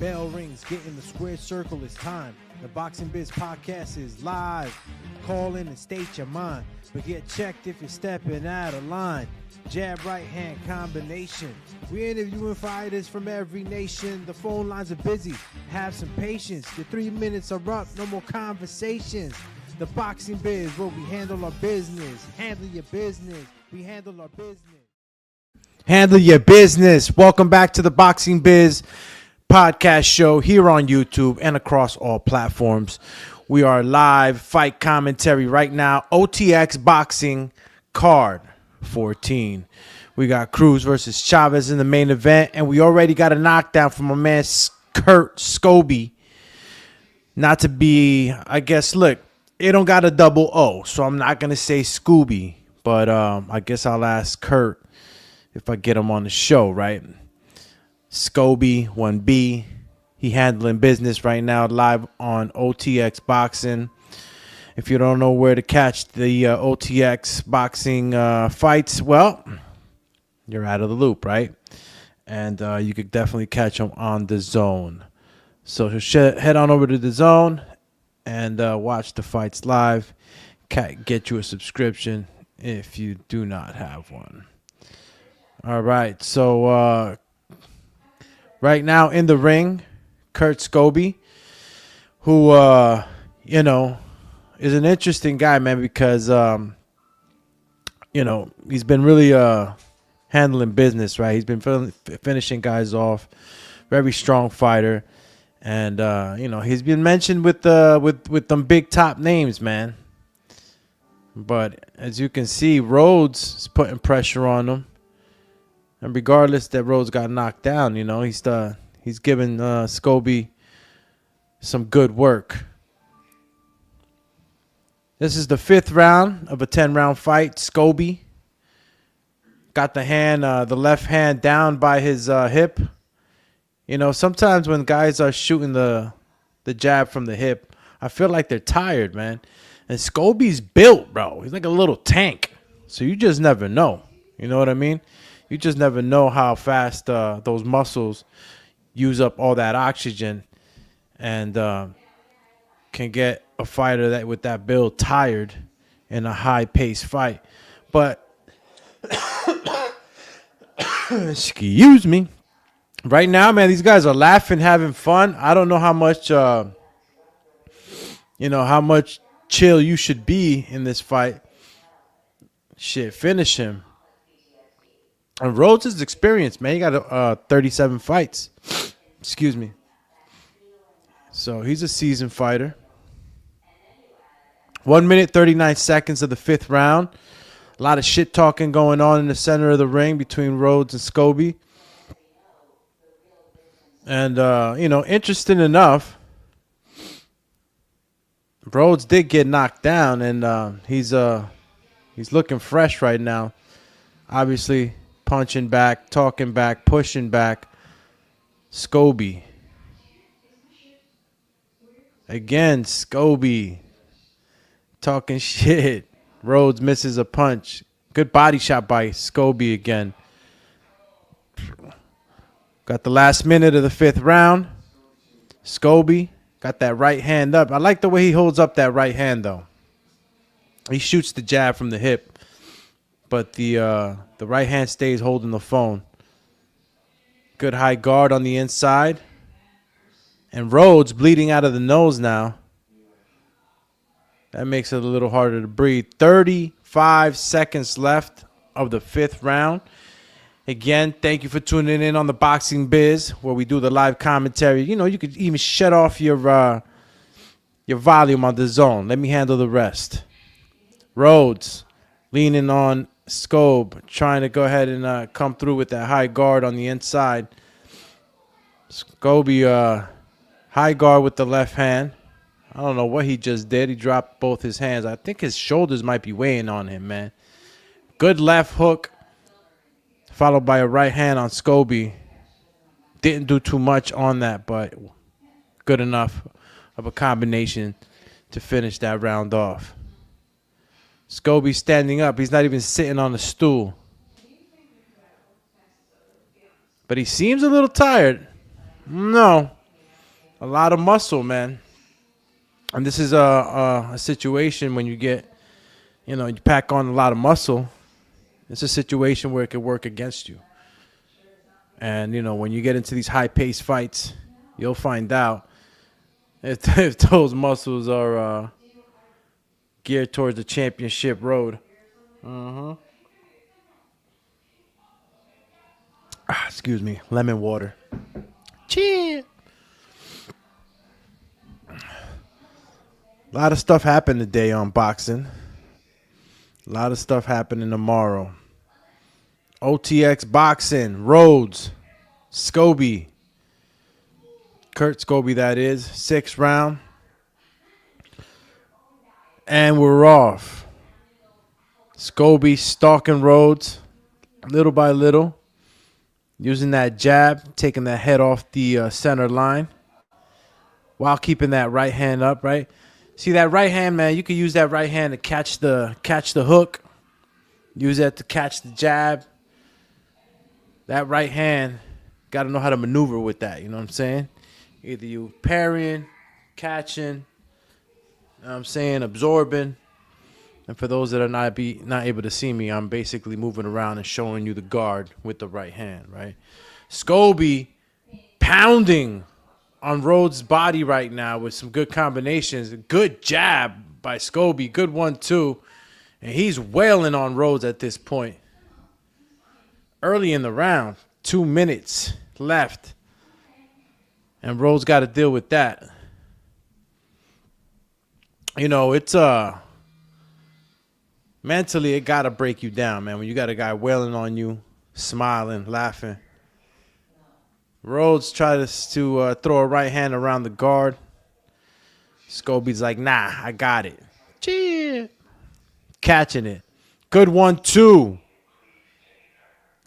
Bell rings, get in the square circle, it's time. The Boxing Biz Podcast is live. Call in and state your mind, but get checked if you're stepping out of line. Jab right hand combination. We're interviewing fighters from every nation. The phone lines are busy. Have some patience. Your 3 minutes are up. No more conversations. The Boxing Biz, where we handle our business. Handle your business. We handle our business. Handle your business. Welcome back to the Boxing Biz Podcast show here on YouTube and across all platforms. We are live fight commentary right now. OTX boxing card 14. We got Cruz versus Chavez in the main event, and we already got a knockdown from my man Kurt Scoby. Not to be, I guess, look, it don't got a double O, so I'm not going to say Scooby, but I guess I'll ask Kurt if I get him on the show, right? Scoby 1B. He handling business right now live on OTX Boxing. If you don't know where to catch the OTX boxing fights, well, you're out of the loop, right? And you could definitely catch them on the Zone. So head on over to the Zone and watch the fights live. Get you a subscription if you do not have one. All right, so right now in the ring, Kurt Scoby, who, is an interesting guy, man, because, he's been really handling business, right? He's been finishing guys off. Very strong fighter. And, he's been mentioned with them big top names, man. But as you can see, Rhodes is putting pressure on him. And regardless that Rhodes got knocked down, he's giving Scoby some good work. This is the 5th round of a 10-round fight. Scoby got the left hand down by his hip. Sometimes when guys are shooting the jab from the hip, I feel like they're tired, man. And Scoby's built, bro. He's like a little tank. So you just never know. You know what I mean? You just never know how fast those muscles use up all that oxygen and can get a fighter with that build tired in a high-paced fight. But, excuse me, right now, man, these guys are laughing, having fun. I don't know how much, how much chill you should be in this fight. Shit, finish him. And Rhodes is experienced, man. He got 37 fights. Excuse me. So he's a seasoned fighter. 1 minute, 39 seconds of the 5th round. A lot of shit talking going on in the center of the ring between Rhodes and Scoby. And, interesting enough, Rhodes did get knocked down, and he's looking fresh right now. Obviously, punching back, talking back, pushing back. Scoby. Again, Scoby. Talking shit. Rhodes misses a punch. Good body shot by Scoby again. Got the last minute of the 5th round. Scoby got that right hand up. I like the way he holds up that right hand, though. He shoots the jab from the hip, but the right hand stays holding the phone. Good high guard on the inside. And Rhodes bleeding out of the nose now. That makes it a little harder to breathe. 35 seconds left of the 5th round. Again, thank you for tuning in on the Boxing Biz, where we do the live commentary. You could even shut off your volume on the Zone. Let me handle the rest. Rhodes leaning on Scobe, trying to go ahead and come through with that high guard on the inside. Scoby, high guard with the left hand. I don't know what he just did. He dropped both his hands. I think his shoulders might be weighing on him, man. Good left hook, followed by a right hand on Scoby. Didn't do too much on that, but good enough of a combination to finish that round off. Scoby standing up. He's not even sitting on the stool. But he seems a little tired. No. A lot of muscle, man. And this is a situation when you get, you pack on a lot of muscle. It's a situation where it could work against you. And, when you get into these high-paced fights, you'll find out if those muscles are geared towards the championship road. Excuse me. Lemon water. Cheers. A lot of stuff happened today on boxing. A lot of stuff happening tomorrow. OTX boxing, Rhodes, Scoby, Kurt Scoby, that is, 6th round. And we're off. Scoby stalking Rhodes little by little, using that jab, taking that head off the center line while keeping that right hand up, right? See that right hand, man, you can use that right hand to catch the hook. Use that to catch the jab. That right hand, got to know how to maneuver with that, you know what I'm saying? Either you parrying, catching, you know what I'm saying, absorbing. And for those that are not able to see me, I'm basically moving around and showing you the guard with the right hand, right? Scoby pounding on Rhodes' body right now with some good combinations. A good jab by Scoby. Good 1-2. And he's wailing on Rhodes at this point. Early in the round. 2 minutes left. And Rhodes got to deal with that. It's mentally, it got to break you down, man. When you got a guy wailing on you, smiling, laughing. Rhodes tried to throw a right hand around the guard. Scoby's like, nah, I got it. Cheer. Catching it. Good 1-2.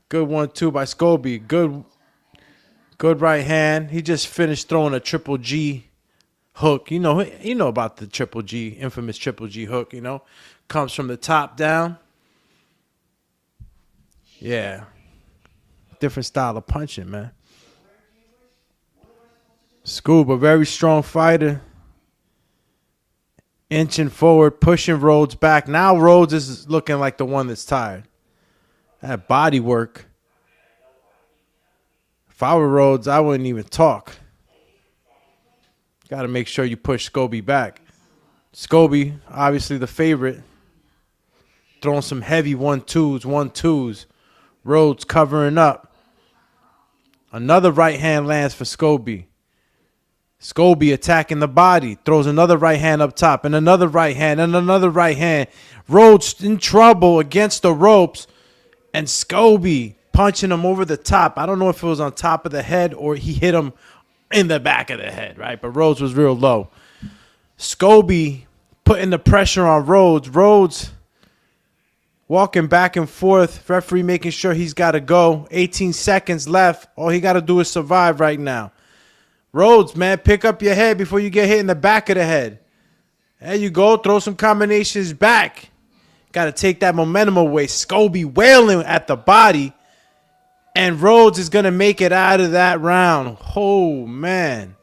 Good 1-2 by Scoby. Good right hand. He just finished throwing a triple G hook. You know about the triple G, infamous triple G hook, Comes from the top down. Yeah. Different style of punching, man. Scuba, very strong fighter. Inching forward, pushing Rhodes back. Now Rhodes is looking like the one that's tired. That body work. If I were Rhodes, I wouldn't even talk. Got to make sure you push Scoby back. Scoby, obviously the favorite. Throwing some heavy 1-2s. Rhodes covering up. Another right hand lands for Scoby. Scoby attacking the body. Throws another right hand up top. And another right hand. And another right hand. Rhodes in trouble against the ropes. And Scoby punching him over the top. I don't know if it was on top of the head or he hit him in the back of the head, right? But Rhodes was real low. Scoby putting the pressure on Rhodes. Rhodes walking back and forth. Referee making sure he's got to go. 18 seconds left. All he got to do is survive right now. Rhodes, man, pick up your head before you get hit in the back of the head. There you go. Throw some combinations back. Got to take that momentum away. Scoby wailing at the body. And Rhodes is going to make it out of that round. Oh, man.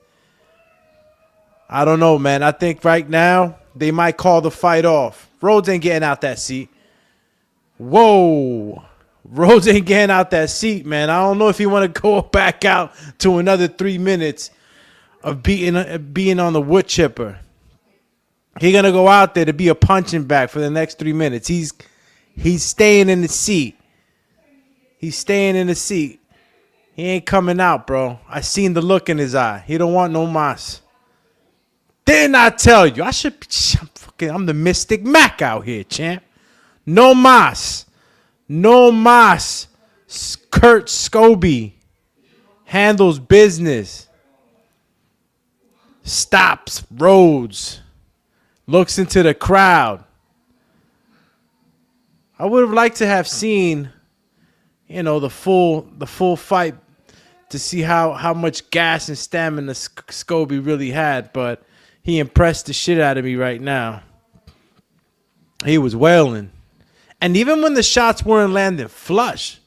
I don't know, man. I think right now they might call the fight off. Rhodes ain't getting out that seat. Whoa. Rhodes ain't getting out that seat, man. I don't know if he want to go back out to another 3 minutes of being on the wood chipper. He going to go out there to be a punching bag for the next 3 minutes. He's staying in the seat. He's staying in the seat. He ain't coming out, bro. I seen the look in his eye. He don't want no mas. Didn't I tell you? I'm the Mystic Mac out here, champ. No mas. No mas. Kurt Scoby handles business. Stops Rhodes. Looks into the crowd. I would have liked to have seen, the full fight to see how much gas and stamina Scoby really had, but he impressed the shit out of me right now. He was wailing. And even when the shots weren't landing flush,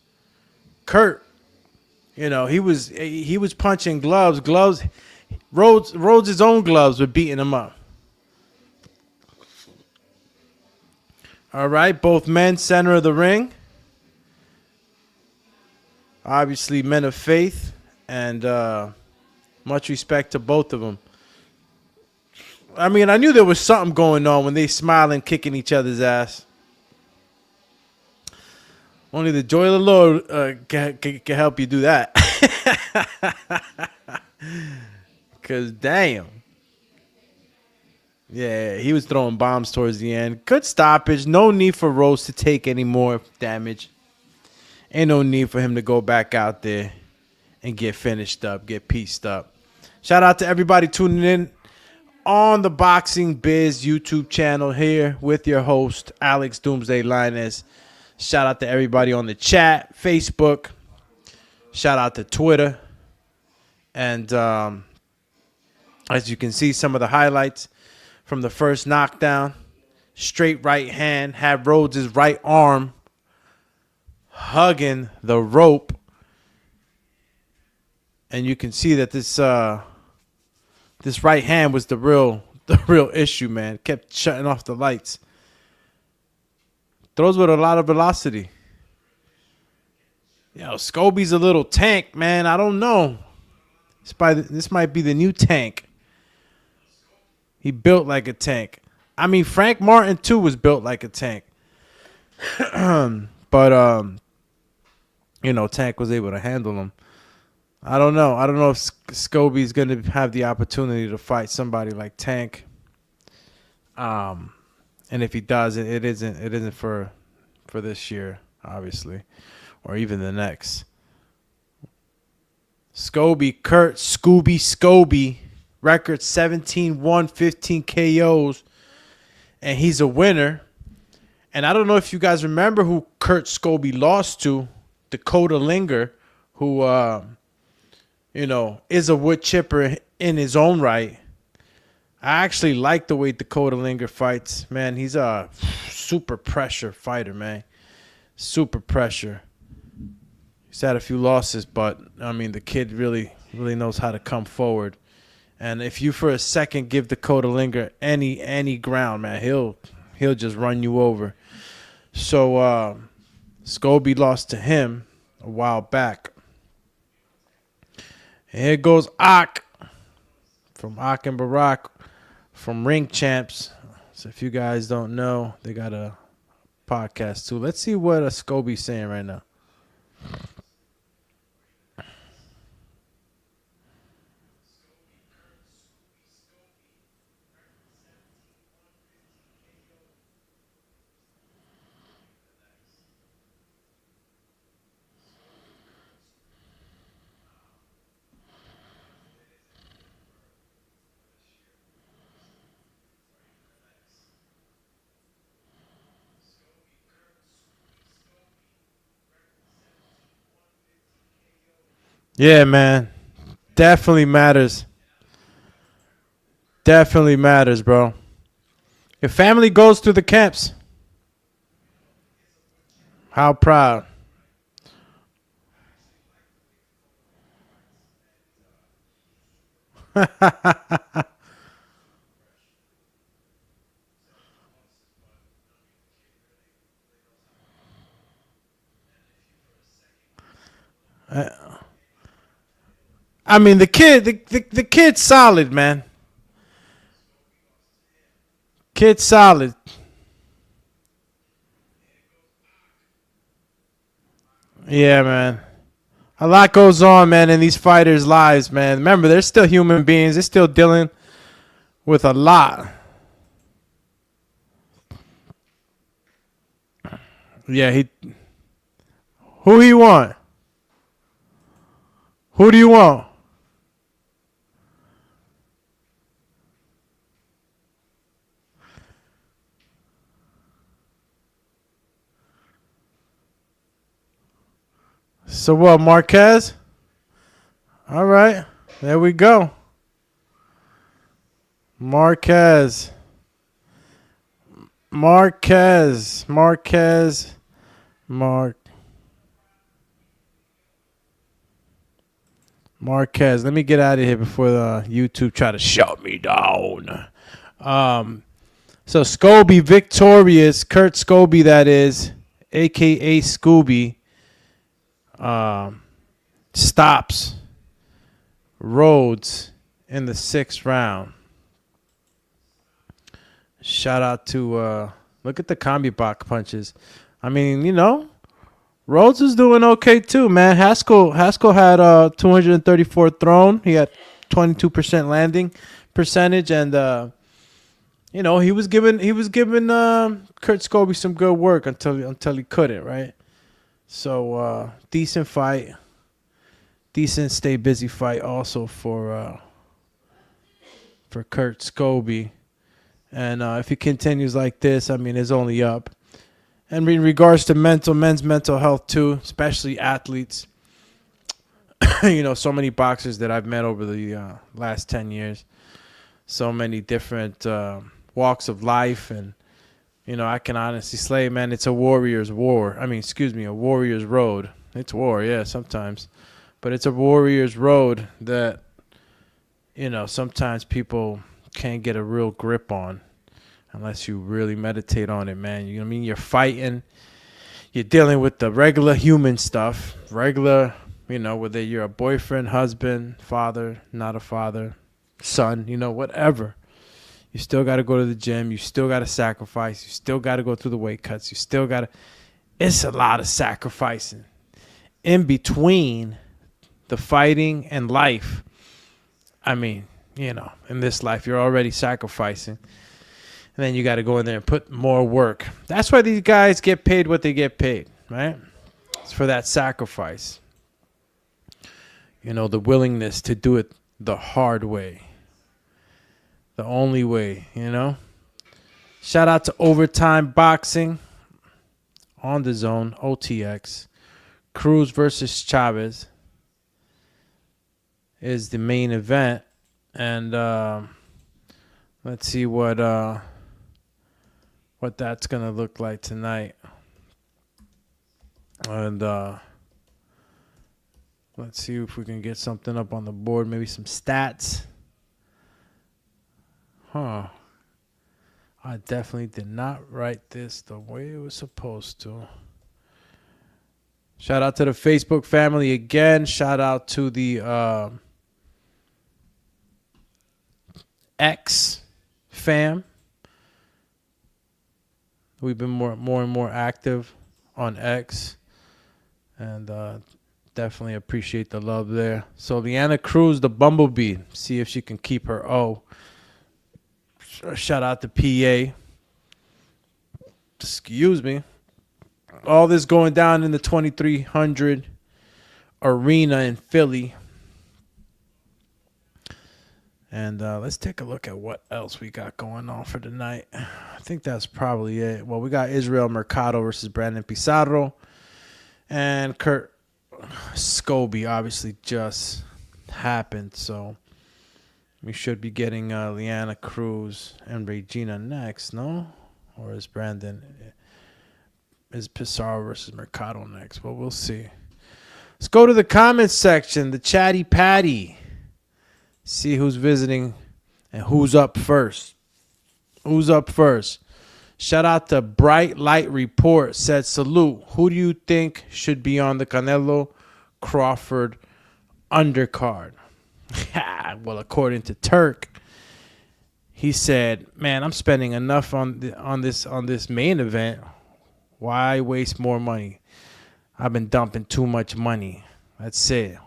Kurt, he was punching gloves. Rhodes' own gloves were beating him up. All right, both men center of the ring. Obviously, men of faith, and much respect to both of them. I mean, I knew there was something going on when they smiling, kicking each other's ass. Only the joy of the Lord can help you do that. Because, damn. Yeah, he was throwing bombs towards the end. Good stoppage. No need for Rose to take any more damage. Ain't no need for him to go back out there and get finished up, get pieced up. Shout out to everybody tuning in on the Boxing Biz YouTube channel here with your host, Alex Doomsday Linus. Shout out to everybody on the chat, Facebook. Shout out to Twitter. And as you can see, some of the highlights from the first knockdown. Straight right hand, had Rhodes' right arm hugging the rope. And you can see that this right hand was the real issue, man. Kept shutting off the lights. Throws with a lot of velocity. Scoby's a little tank, man. I don't know. This might be the new tank. He built like a tank. I mean, Frank Martin, too, was built like a tank. But, Tank was able to handle him. I don't know. I don't know if Scoby's going to have the opportunity to fight somebody like Tank. And if he does, it isn't for this year, obviously, or even the next. Scoby, Kurt Scoby, record 17-1, 15 KOs, and he's a winner. And I don't know if you guys remember who Kurt Scoby lost to, Dakota Linger, who is a wood chipper in his own right. I actually like the way Dakota Linger fights, man. He's a super pressure fighter, man. Super pressure. He's had a few losses, but I mean, the kid really knows how to come forward. And if you for a second give Dakota Linger any ground, man, he'll just run you over. So Scoby lost to him a while back. And here goes Ak from Ak and Barack from Ring Champs. So if you guys don't know, they got a podcast too. Let's see what Scoby's saying right now. Yeah, man. Definitely matters. Definitely matters, bro. Your family goes through the camps. How proud. I mean, the kid's solid, man. Kid's solid. Yeah, man. A lot goes on, man, in these fighters' lives, man. Remember, they're still human beings. They're still dealing with a lot. Yeah, who he want? Who do you want? So what, Marquez? All right. There we go. Marquez. Marquez. Let me get out of here before the YouTube try to shut me down. So Scoby victorious. Kurt Scoby, that is, a.k.a. Scooby, stops Rhodes in the 6th round. Shout out to, look at the combi box punches. I mean, Rhodes is doing okay too, man. Haskell had 234 thrown. He had 22% landing percentage, and he was giving Kurt Scoby some good work until he couldn't, right? So decent fight, decent stay busy fight also for Kurt Scoby, and if he continues like this, I mean, it's only up. And in regards to men's mental health too, especially athletes, so many boxers that I've met over the last 10 years, so many different walks of life, and I can honestly say, man, it's a warrior's war. I mean, a warrior's road. It's war, yeah, sometimes, but it's a warrior's road that sometimes people can't get a real grip on unless you really meditate on it, man. You know what I mean? You're fighting, you're dealing with the regular human stuff, whether you're a boyfriend, husband, father, not a father, son, whatever. You still got to go to the gym. You still got to sacrifice. You still got to go through the weight cuts. You still got to. It's a lot of sacrificing in between the fighting and life. I mean, in this life, you're already sacrificing. And then you got to go in there and put more work. That's why these guys get paid what they get paid, right? It's for that sacrifice. The willingness to do it the hard way. The only way, Shout out to Overtime Boxing on the Zone, OTX. Cruz versus Chavez is the main event. And let's see what that's going to look like tonight. And let's see if we can get something up on the board, maybe some stats. I definitely did not write this the way it was supposed to. Shout out to the Facebook family again. Shout out to the X fam. We've been more and more active on X, and definitely appreciate the love there. So LeAnna Cruz, the Bumblebee, see if she can keep her O. Shout out to PA. Excuse me. All this going down in the 2300 arena in Philly. And let's take a look at what else we got going on for tonight. I think that's probably it. Well, we got Israel Mercado versus Brandon Pizarro. And Kurt Scoby obviously just happened. So we should be getting LeAnna Cruz and Regina next, no? Or is Pizarro versus Mercado next? Well, we'll see. Let's go to the comments section, the Chatty Patty. See who's visiting and who's up first. Shout out to Bright Light Report. Said, salute. Who do you think should be on the Canelo Crawford undercard? Well, according to Turk, he said, man, I'm spending enough on this main event. Why waste more money? I've been dumping too much money. That's it.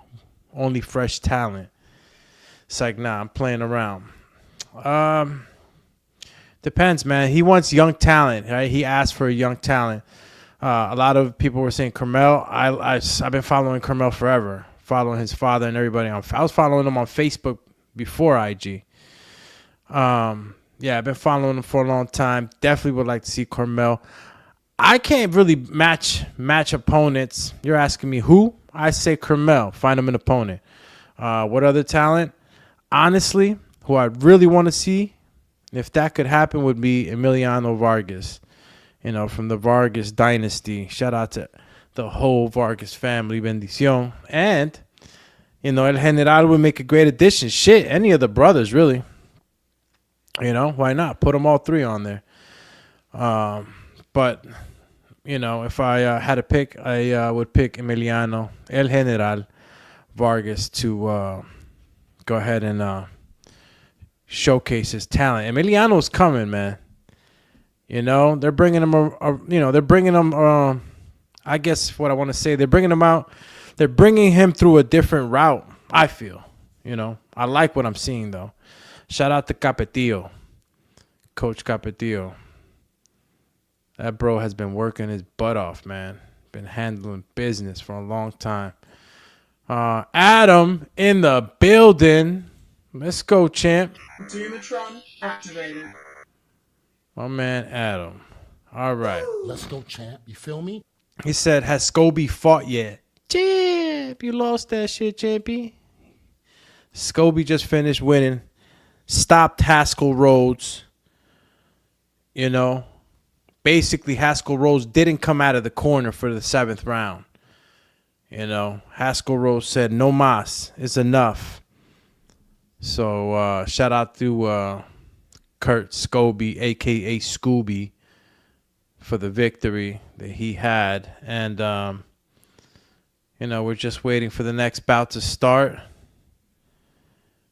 Only fresh talent. It's like, nah, I'm playing around. Depends, man. He wants young talent, right? He asked for a young talent. A lot of people were saying Carmel. I've been following Carmel forever, following his father and everybody. I was following him on Facebook before IG. I've been following him for a long time. Definitely would like to see Carmel. I can't really match opponents. You're asking me who? I say Carmel. Find him an opponent. What other talent? Honestly, who I really want to see, if that could happen, would be Emiliano Vargas, from the Vargas dynasty. Shout out to the whole Vargas family, bendición. And El General would make a great addition. Shit, any of the brothers, really. Why not? Put them all three on there. But, if I had to pick, I would pick Emiliano, El General Vargas to go ahead and showcase his talent. Emiliano's coming, man. They're bringing him, I guess what I want to say, they're bringing him out. They're bringing him through a different route, I feel. I like what I'm seeing, though. Shout out to Capetillo, Coach Capetillo. That bro has been working his butt off, man. Been handling business for a long time. Adam in the building. Let's go, champ. Dumatron activated. My man Adam. All right. Let's go, champ. You feel me? He said, has Scoby fought yet? Champ, you lost that shit, champy. Scoby just finished winning. Stopped Haskell Rhodes. Basically, Haskell Rhodes didn't come out of the corner for the 7th round. Haskell Rhodes said, no mas, it's enough. So, shout out to Kurt Scoby, a.k.a. Scooby, for the victory that he had. And, we're just waiting for the next bout to start.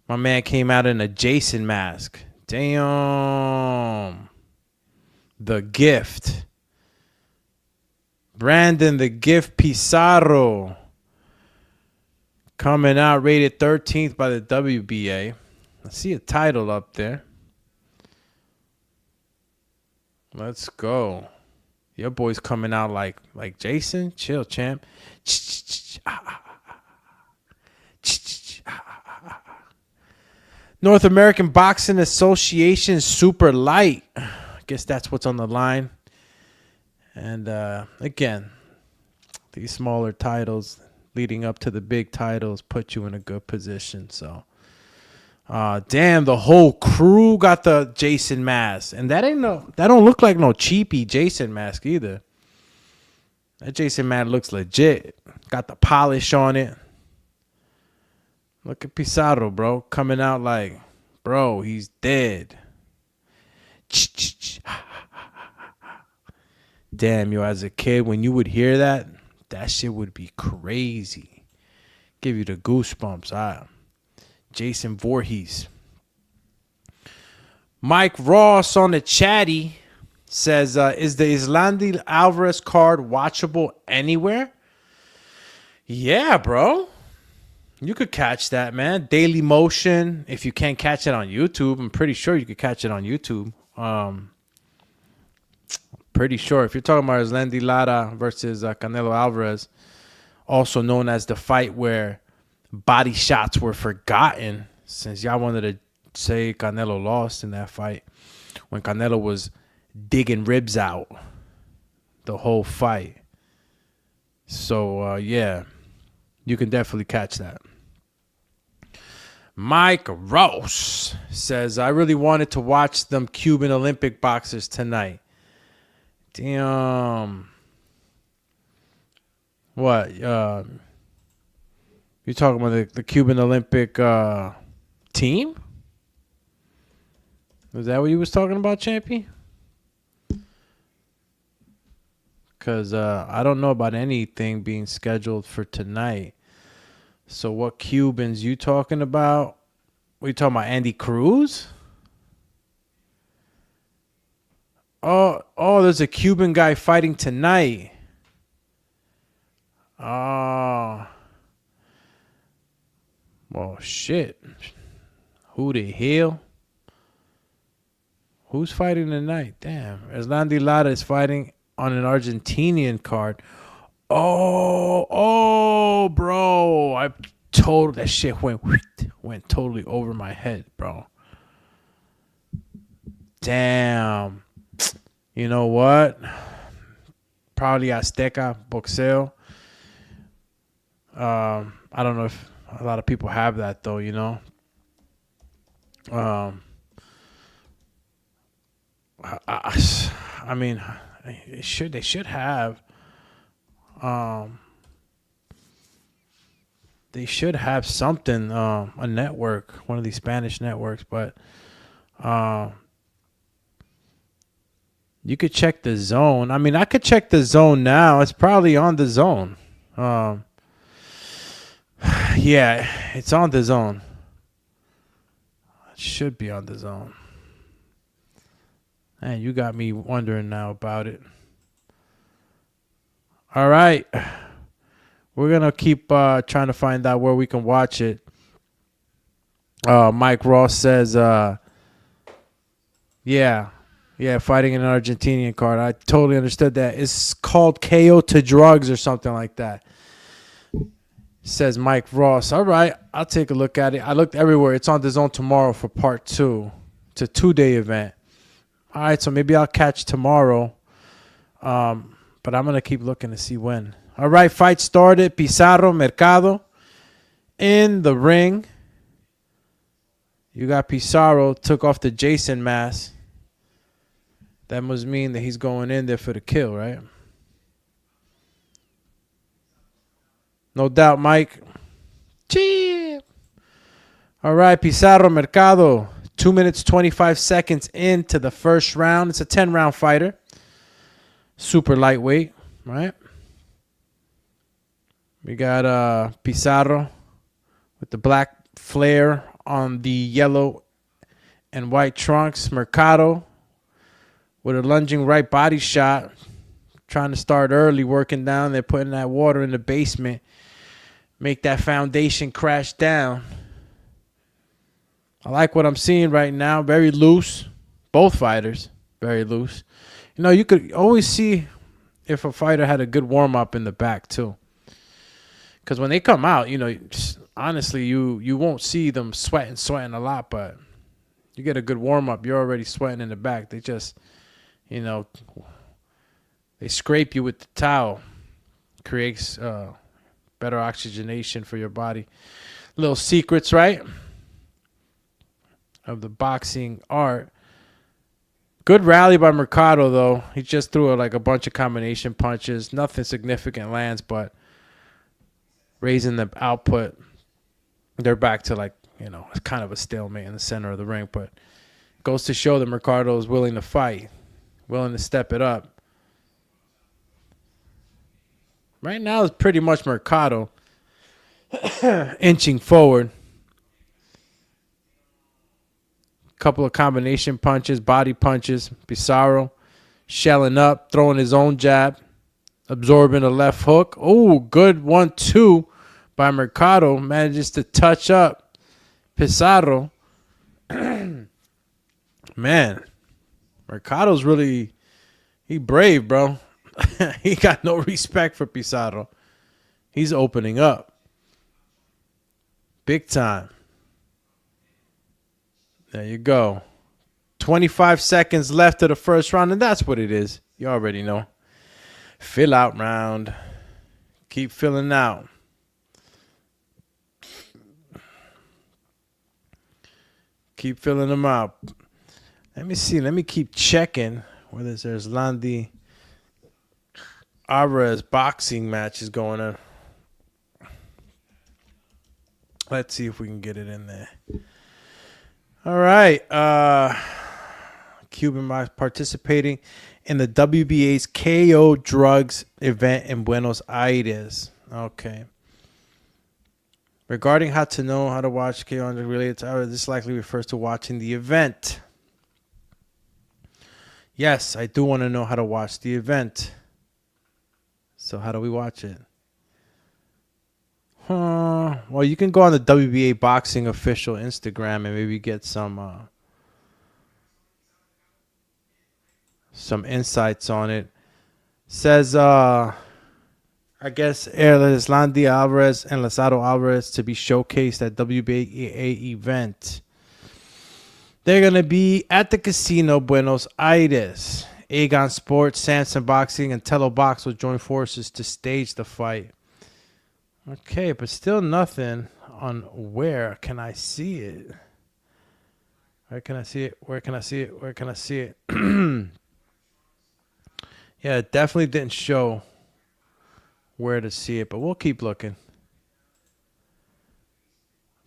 My man came out in a Jason mask. Damn. The Gift. Brandon the Gift Pizarro. Coming out rated 13th by the WBA. I see a title up there. Let's go. Your boy's coming out like Jason. Chill, champ. North American Boxing Association Super Light. I guess that's what's on the line. And again, these smaller titles leading up to the big titles put you in a good position. So, damn, the whole crew got the Jason mask, and that don't look like no cheapy Jason mask either. That Jason mask looks legit. Got the polish on it. Look at Pizarro, bro, coming out like, bro, he's dead. Damn, as a kid, when you would hear that shit would be crazy. Give you the goosebumps. Jason Voorhees. Mike Ross on the chatty says, is the Islandi Alvarez card watchable anywhere? Yeah, bro. You could catch that, man. Daily Motion. If you can't catch it on YouTube, I'm pretty sure you could catch it on YouTube. Pretty sure. If you're talking about Islandi Lara versus Canelo Alvarez, also known as the fight where body shots were forgotten, since y'all wanted to say Canelo lost in that fight, when Canelo was digging ribs out the whole fight. So, yeah, you can definitely catch that. Mike Ross says, I really wanted to watch them Cuban Olympic boxers tonight. Damn. What? You talking about the Cuban Olympic team? Was that what you was talking about, Champy? Because I don't know about anything being scheduled for tonight. So what Cubans you talking about? What you talking about, Andy Cruz? Oh, there's a Cuban guy fighting tonight. Oh. Well, shit. Who the hell? Who's fighting tonight? Damn. Islandi Lara is fighting on an Argentinian card. Oh, bro. That shit went totally over my head, bro. Damn. You know what? Probably Azteca Boxeo. I don't know if a lot of people have that though, you know. I mean, they should have. they should have something, a network, one of these Spanish networks, but you could check the zone. I mean, I could check the zone now. It's probably on the zone. Yeah, it's on the zone. It should be on the zone. Man, you got me wondering now about it. All right. We're going to keep trying to find out where we can watch it. Mike Ross says, yeah, fighting an Argentinian card. I totally understood that. It's called KO to Drugs or something like that. Says Mike Ross. All right, I'll take a look at it. I looked everywhere. It's on the zone tomorrow for part 2. It's a 2-day event. All right, so maybe I'll catch tomorrow. But I'm going to keep looking to see when. All right, fight started. Pizarro, Mercado in the ring. You got Pizarro, took off the Jason mask. That must mean that he's going in there for the kill, right? No doubt, Mike. Cheer. All right, Pizarro, Mercado. 2 minutes, 25 seconds into the first round. It's a 10-round fighter. Super lightweight, right? We got Pizarro with the black flare on the yellow and white trunks. Mercado with a lunging right body shot. Trying to start early, working down there, putting that water in the basement. Make that foundation crash down. I like what I'm seeing right now. Very loose. Both fighters, very loose. You know, you could always see if a fighter had a good warm-up in the back, too. Because when they come out, you know, honestly, you won't see them sweating a lot. But you get a good warm-up, you're already sweating in the back. They just, you know, they scrape you with the towel. Creates better oxygenation for your body. Little secrets, right? Of the boxing art. Good rally by Mercado, though. He just threw a bunch of combination punches. Nothing significant lands, but raising the output. They're back to it's kind of a stalemate in the center of the ring, but goes to show that Mercado is willing to fight, willing to step it up. Right now it's pretty much Mercado inching forward. Couple of combination punches, body punches. Pizarro shelling up, throwing his own jab, absorbing a left hook. Oh, good 1-2 by Mercado. Manages to touch up Pizarro. Man, Mercado's really brave, bro. He got no respect for Pizarro. He's opening up. Big time. There you go. 25 seconds left of the first round, and that's what it is. You already know. Fill out round. Keep filling out. Keep filling them out. Let me see. Let me keep checking whether there's Landy Alvarez boxing matches going on. Let's see if we can get it in there. All right. Cuban participating in the WBA's KO Drugs event in Buenos Aires. Okay. Regarding how to know how to watch KO related to this likely refers to watching the event. Yes, I do want to know how to watch the event. So how do we watch it? Well, you can go on the WBA Boxing official Instagram and maybe get some insights on it. Says, I guess, Landy Alvarez and Lazaro Alvarez to be showcased at WBA event. They're going to be at the Casino Buenos Aires. Aegon Sports, Samson Boxing, and Telebox will join forces to stage the fight. Okay, but still nothing on where can I see it. Where can I see it? Where can I see it? Where can I see it? Yeah, it definitely didn't show where to see it, but we'll keep looking.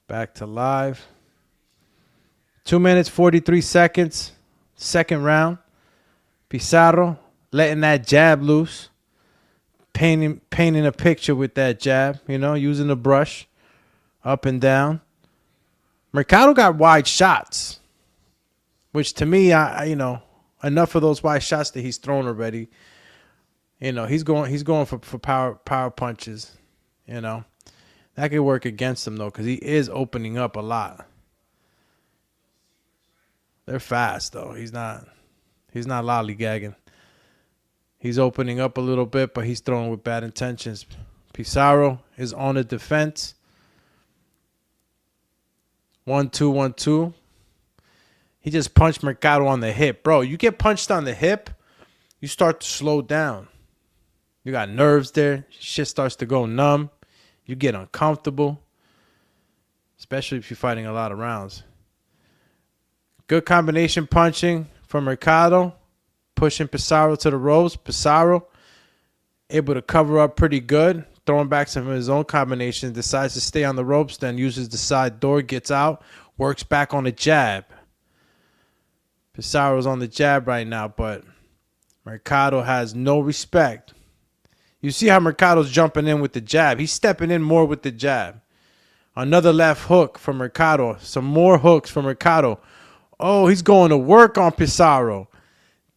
Back to live. 2 minutes, 43 seconds. Second round. Pizarro letting that jab loose. Painting a picture with that jab, using the brush up and down. Mercado got wide shots, which to me, enough of those wide shots that he's thrown already. He's going for power punches. That could work against him though, because he is opening up a lot. They're fast though. He's not lollygagging. He's opening up a little bit, but he's throwing with bad intentions. Pizarro is on the defense. 1-2, 1-2. He just punched Mercado on the hip. Bro, you get punched on the hip, you start to slow down. You got nerves there. Shit starts to go numb. You get uncomfortable, especially if you're fighting a lot of rounds. Good combination punching from Mercado. Pushing Pizarro to the ropes. Pizarro able to cover up pretty good. Throwing back some of his own combinations. Decides to stay on the ropes. Then uses the side door. Gets out. Works back on the jab. Pizarro's on the jab right now. But Mercado has no respect. You see how Mercado's jumping in with the jab. He's stepping in more with the jab. Another left hook from Mercado. Some more hooks from Mercado. Oh, he's going to work on Pizarro.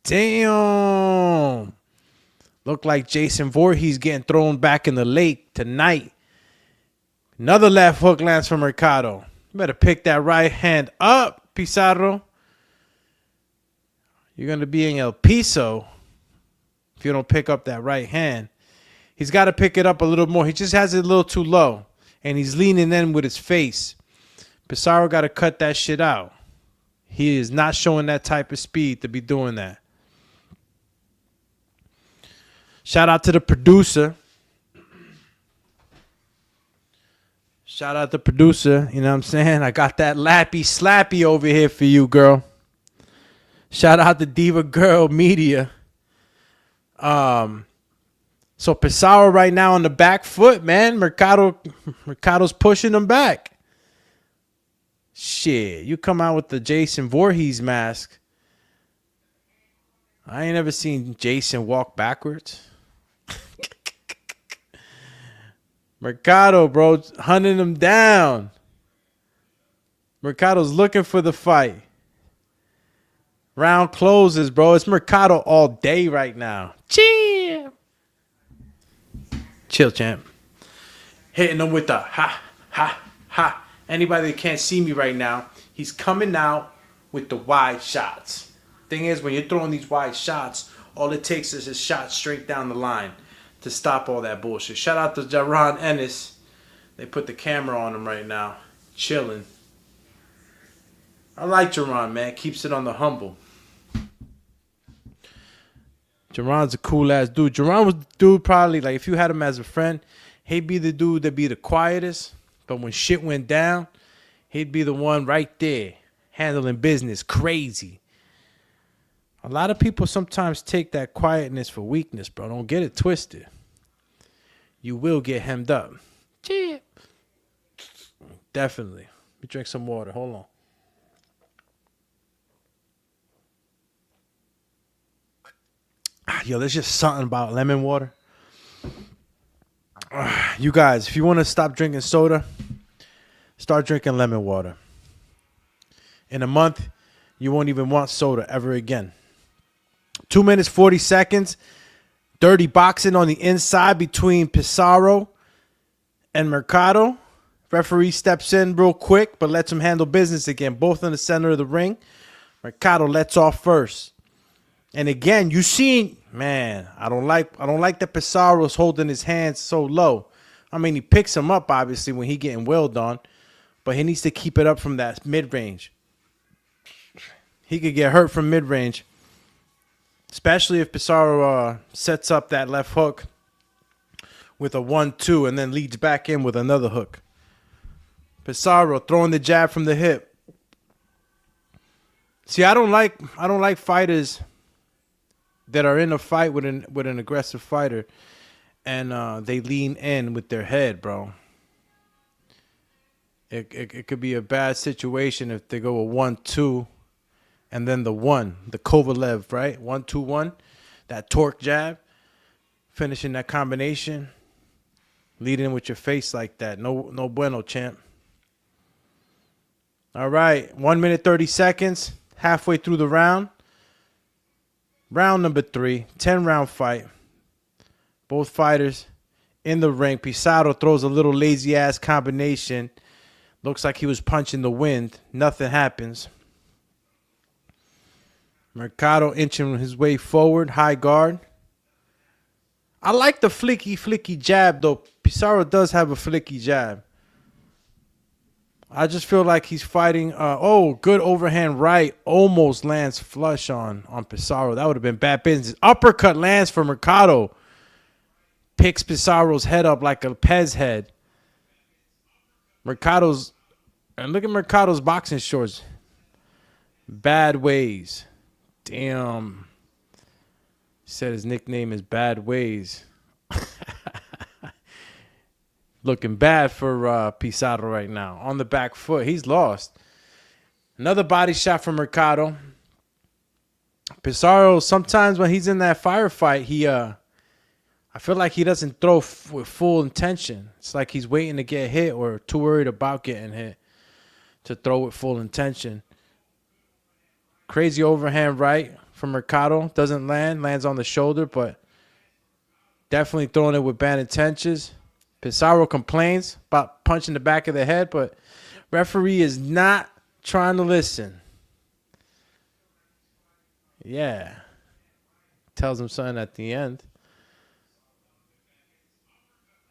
Damn. Look like Jason Voorhees getting thrown back in the lake tonight. Another left hook lands from Mercado. You better pick that right hand up, Pizarro. You're going to be in El Piso if you don't pick up that right hand. He's got to pick it up a little more. He just has it a little too low. And he's leaning in with his face. Pizarro got to cut that shit out. He is not showing that type of speed to be doing that. Shout out to the producer. Shout out to the producer. You know what I'm saying? I got that lappy slappy over here for you, girl. Shout out to Diva Girl Media. So Pizarro right now on the back foot, man. Mercado's pushing him back. Shit, you come out with the Jason Voorhees mask. I ain't ever seen Jason walk backwards. Mercado, bro, hunting him down. Mercado's looking for the fight. Round closes, bro. It's Mercado all day right now. Chill, champ. Hitting him with the ha, ha, ha. Anybody that can't see me right now, he's coming out with the wide shots. Thing is, when you're throwing these wide shots, all it takes is a shot straight down the line to stop all that bullshit. Shout out to Jaron Ennis. They put the camera on him right now. Chilling. I like Jaron, man. Keeps it on the humble. Jaron's a cool-ass dude. Jaron was the dude probably, like, if you had him as a friend, he'd be the dude that'd be the quietest. But when shit went down, he'd be the one right there handling business crazy. A lot of people sometimes take that quietness for weakness, bro. Don't get it twisted. You will get hemmed up. Yeah. Definitely. Let me drink some water. Hold on. Yo, there's just something about lemon water. You guys, if you want to stop drinking soda, start drinking lemon water. In a month, you won't even want soda ever again. 2 minutes, 40 seconds. Dirty boxing on the inside between Pizarro and Mercado. Referee steps in real quick, but lets him handle business again. Both in the center of the ring. Mercado lets off first. And again, you see, man, I don't like that Pizarro's holding his hands so low. I mean, he picks him up, obviously, when he getting wailed on. But he needs to keep it up from that mid-range. He could get hurt from mid-range. Especially if Pizarro sets up that left hook with a 1-2 and then leads back in with another hook. Pizarro throwing the jab from the hip. See, I don't like fighters that are in a fight with an aggressive fighter and they lean in with their head, bro. it could be a bad situation if they go with 1-2 and then the Kovalev, right? 1-2-1, that torque jab, finishing that combination, leading with your face like that. No bueno, champ. All right, 1 minute, 30 seconds, halfway through the round. Round number 3, 10-round fight. Both fighters in the ring. Pizarro throws a little lazy-ass combination. Looks like he was punching the wind. Nothing happens. Mercado inching his way forward. High guard. I like the flicky jab, though. Pizarro does have a flicky jab. I just feel like he's fighting. Good overhand right. Almost lands flush on Pizarro. That would have been bad business. Uppercut lands for Mercado. Picks Pizarro's head up like a Pez head. Look at Mercado's boxing shorts. Bad Ways. Damn. He said his nickname is Bad Ways. Looking bad for Pizarro right now. On the back foot. He's lost. Another body shot from Mercado. Pizarro, sometimes when he's in that firefight, I feel like he doesn't throw with full intention. It's like he's waiting to get hit or too worried about getting hit to throw with full intention. Crazy overhand right from Mercado. Doesn't land. Lands on the shoulder, but definitely throwing it with bad intentions. Pizarro complains about punching the back of the head, but referee is not trying to listen. Yeah. Tells him something at the end.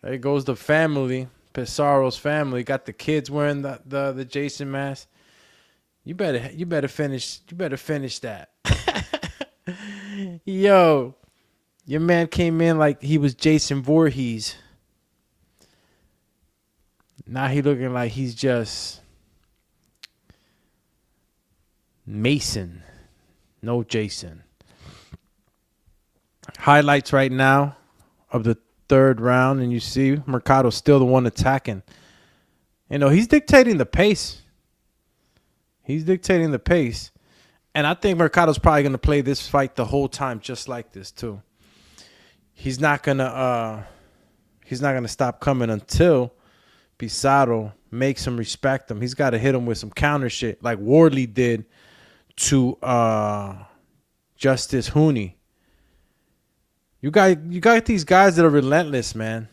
There goes the family. Pizarro's family. Got the kids wearing the Jason mask. You better finish that. Yo. Your man came in like he was Jason Voorhees. Now he looking like he's just Mason. No Jason. Highlights right now of the third round, and you see Mercado's still the one attacking. He's dictating the pace. And I think Mercado's probably going to play this fight the whole time just like this too. He's not going to stop coming until Pizarro makes him respect him. He's got to hit him with some counter shit like Wardley did to Justice Hooney. You got these guys that are relentless, man.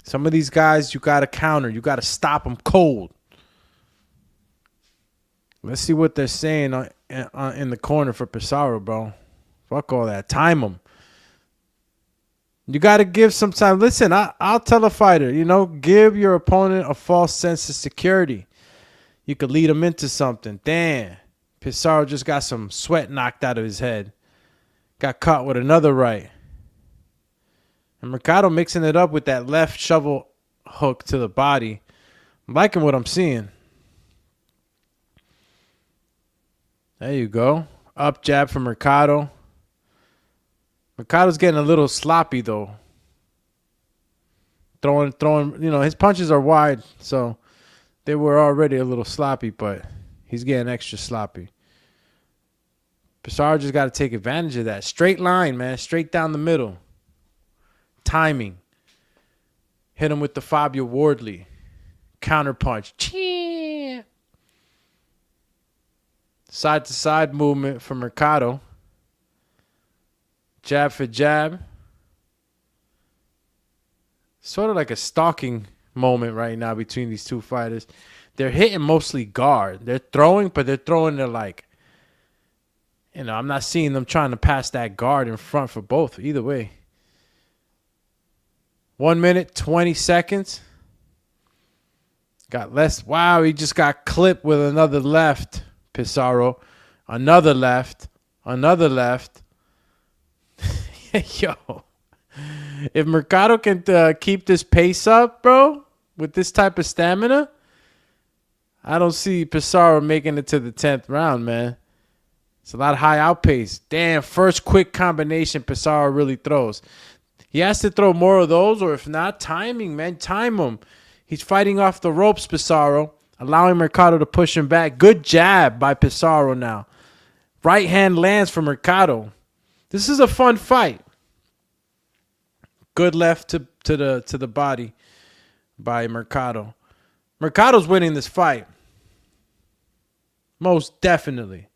Some of these guys you got to counter. You got to stop them cold. Let's see what they're saying in the corner for Pizarro, bro. Fuck all that. Time them. You got to give some time. Listen, I'll tell a fighter, give your opponent a false sense of security. You could lead him into something. Damn. Pizarro just got some sweat knocked out of his head. Got caught with another right. And Mercado mixing it up with that left shovel hook to the body. I'm liking what I'm seeing. There you go. Up jab from Mercado. Mercado's getting a little sloppy, though. Throwing, his punches are wide, so they were already a little sloppy, but he's getting extra sloppy. Pizarro just got to take advantage of that. Straight line, man. Straight down the middle. Timing. Hit him with the Fabio Wardley. Counter punch. Chee! Side-to-side movement from Mercado. Jab for jab. Sort of like a stalking moment right now between these two fighters. They're hitting mostly guard. They're throwing, but they're throwing it like, I'm not seeing them trying to pass that guard in front for both. Either way. 1 minute, 20 seconds. Got less. Wow, he just got clipped with another left, Pizarro. Another left. Another left. Yo. If Mercado can keep this pace up, bro, with this type of stamina, I don't see Pizarro making it to the 10th round, man. It's a lot of high outpace. Damn, first quick combination Pizarro really throws. He has to throw more of those, or if not, timing, man. Time him. He's fighting off the ropes, Pizarro, allowing Mercado to push him back. Good jab by Pizarro now. Right hand lands for Mercado. This is a fun fight. Good left to the body by Mercado. Mercado's winning this fight. Most definitely.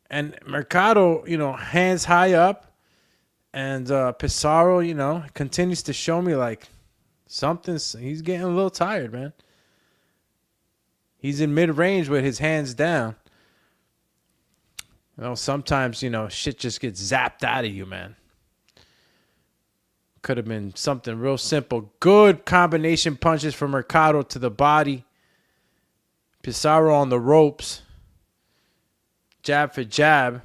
And Mercado, hands high up. And Pizarro, continues to show me like he's getting a little tired, man. He's in mid-range with his hands down. Sometimes, shit just gets zapped out of you, man. Could have been something real simple. Good combination punches from Mercado to the body. Pizarro on the ropes. Jab for jab.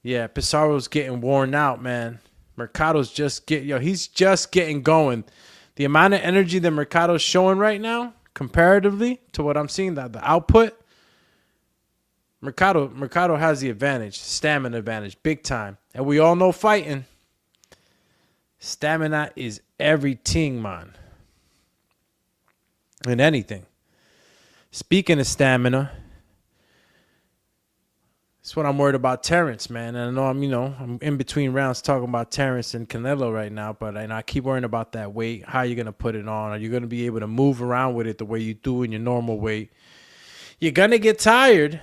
Yeah, Pizarro's getting worn out, man. Mercado's he's just getting going. The amount of energy that Mercado's showing right now, comparatively to what I'm seeing, the output, Mercado has the advantage, stamina advantage, big time. And we all know fighting, stamina is everything, man. In anything. Speaking of stamina, that's what I'm worried about Terrence, man. And I know I'm in between rounds talking about Terrence and Canelo right now, but I keep worrying about that weight. How are you going to put it on? Are you going to be able to move around with it the way you do in your normal weight? You're going to get tired,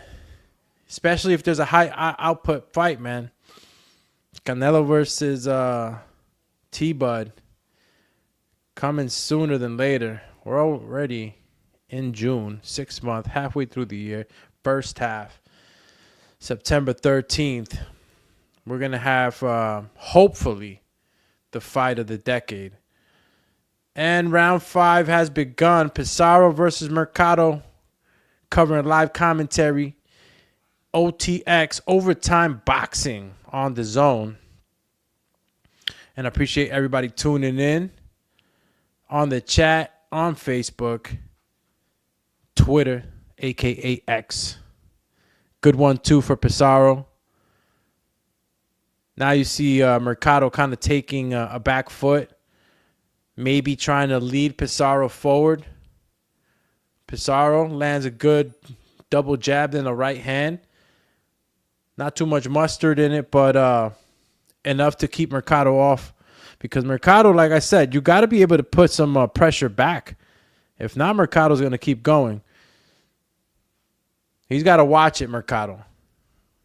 especially if there's a high output fight, man. Canelo versus T-Bud coming sooner than later. We're already in June, 6 months, halfway through the year, first half. September 13th, we're going to have, hopefully, the fight of the decade. And round 5 has begun. Pizarro versus Mercado, covering live commentary. OTX, Overtime Boxing on the Zone. And I appreciate everybody tuning in on the chat, on Facebook, Twitter, a.k.a. X. Good 1-2 for Pizarro. Now you see Mercado kind of taking a back foot. Maybe trying to lead Pizarro forward. Pizarro lands a good double jab in the right hand. Not too much mustard in it, but enough to keep Mercado off. Because Mercado, like I said, you got to be able to put some pressure back. If not, Mercado's going to keep going. He's got to watch it, Mercado.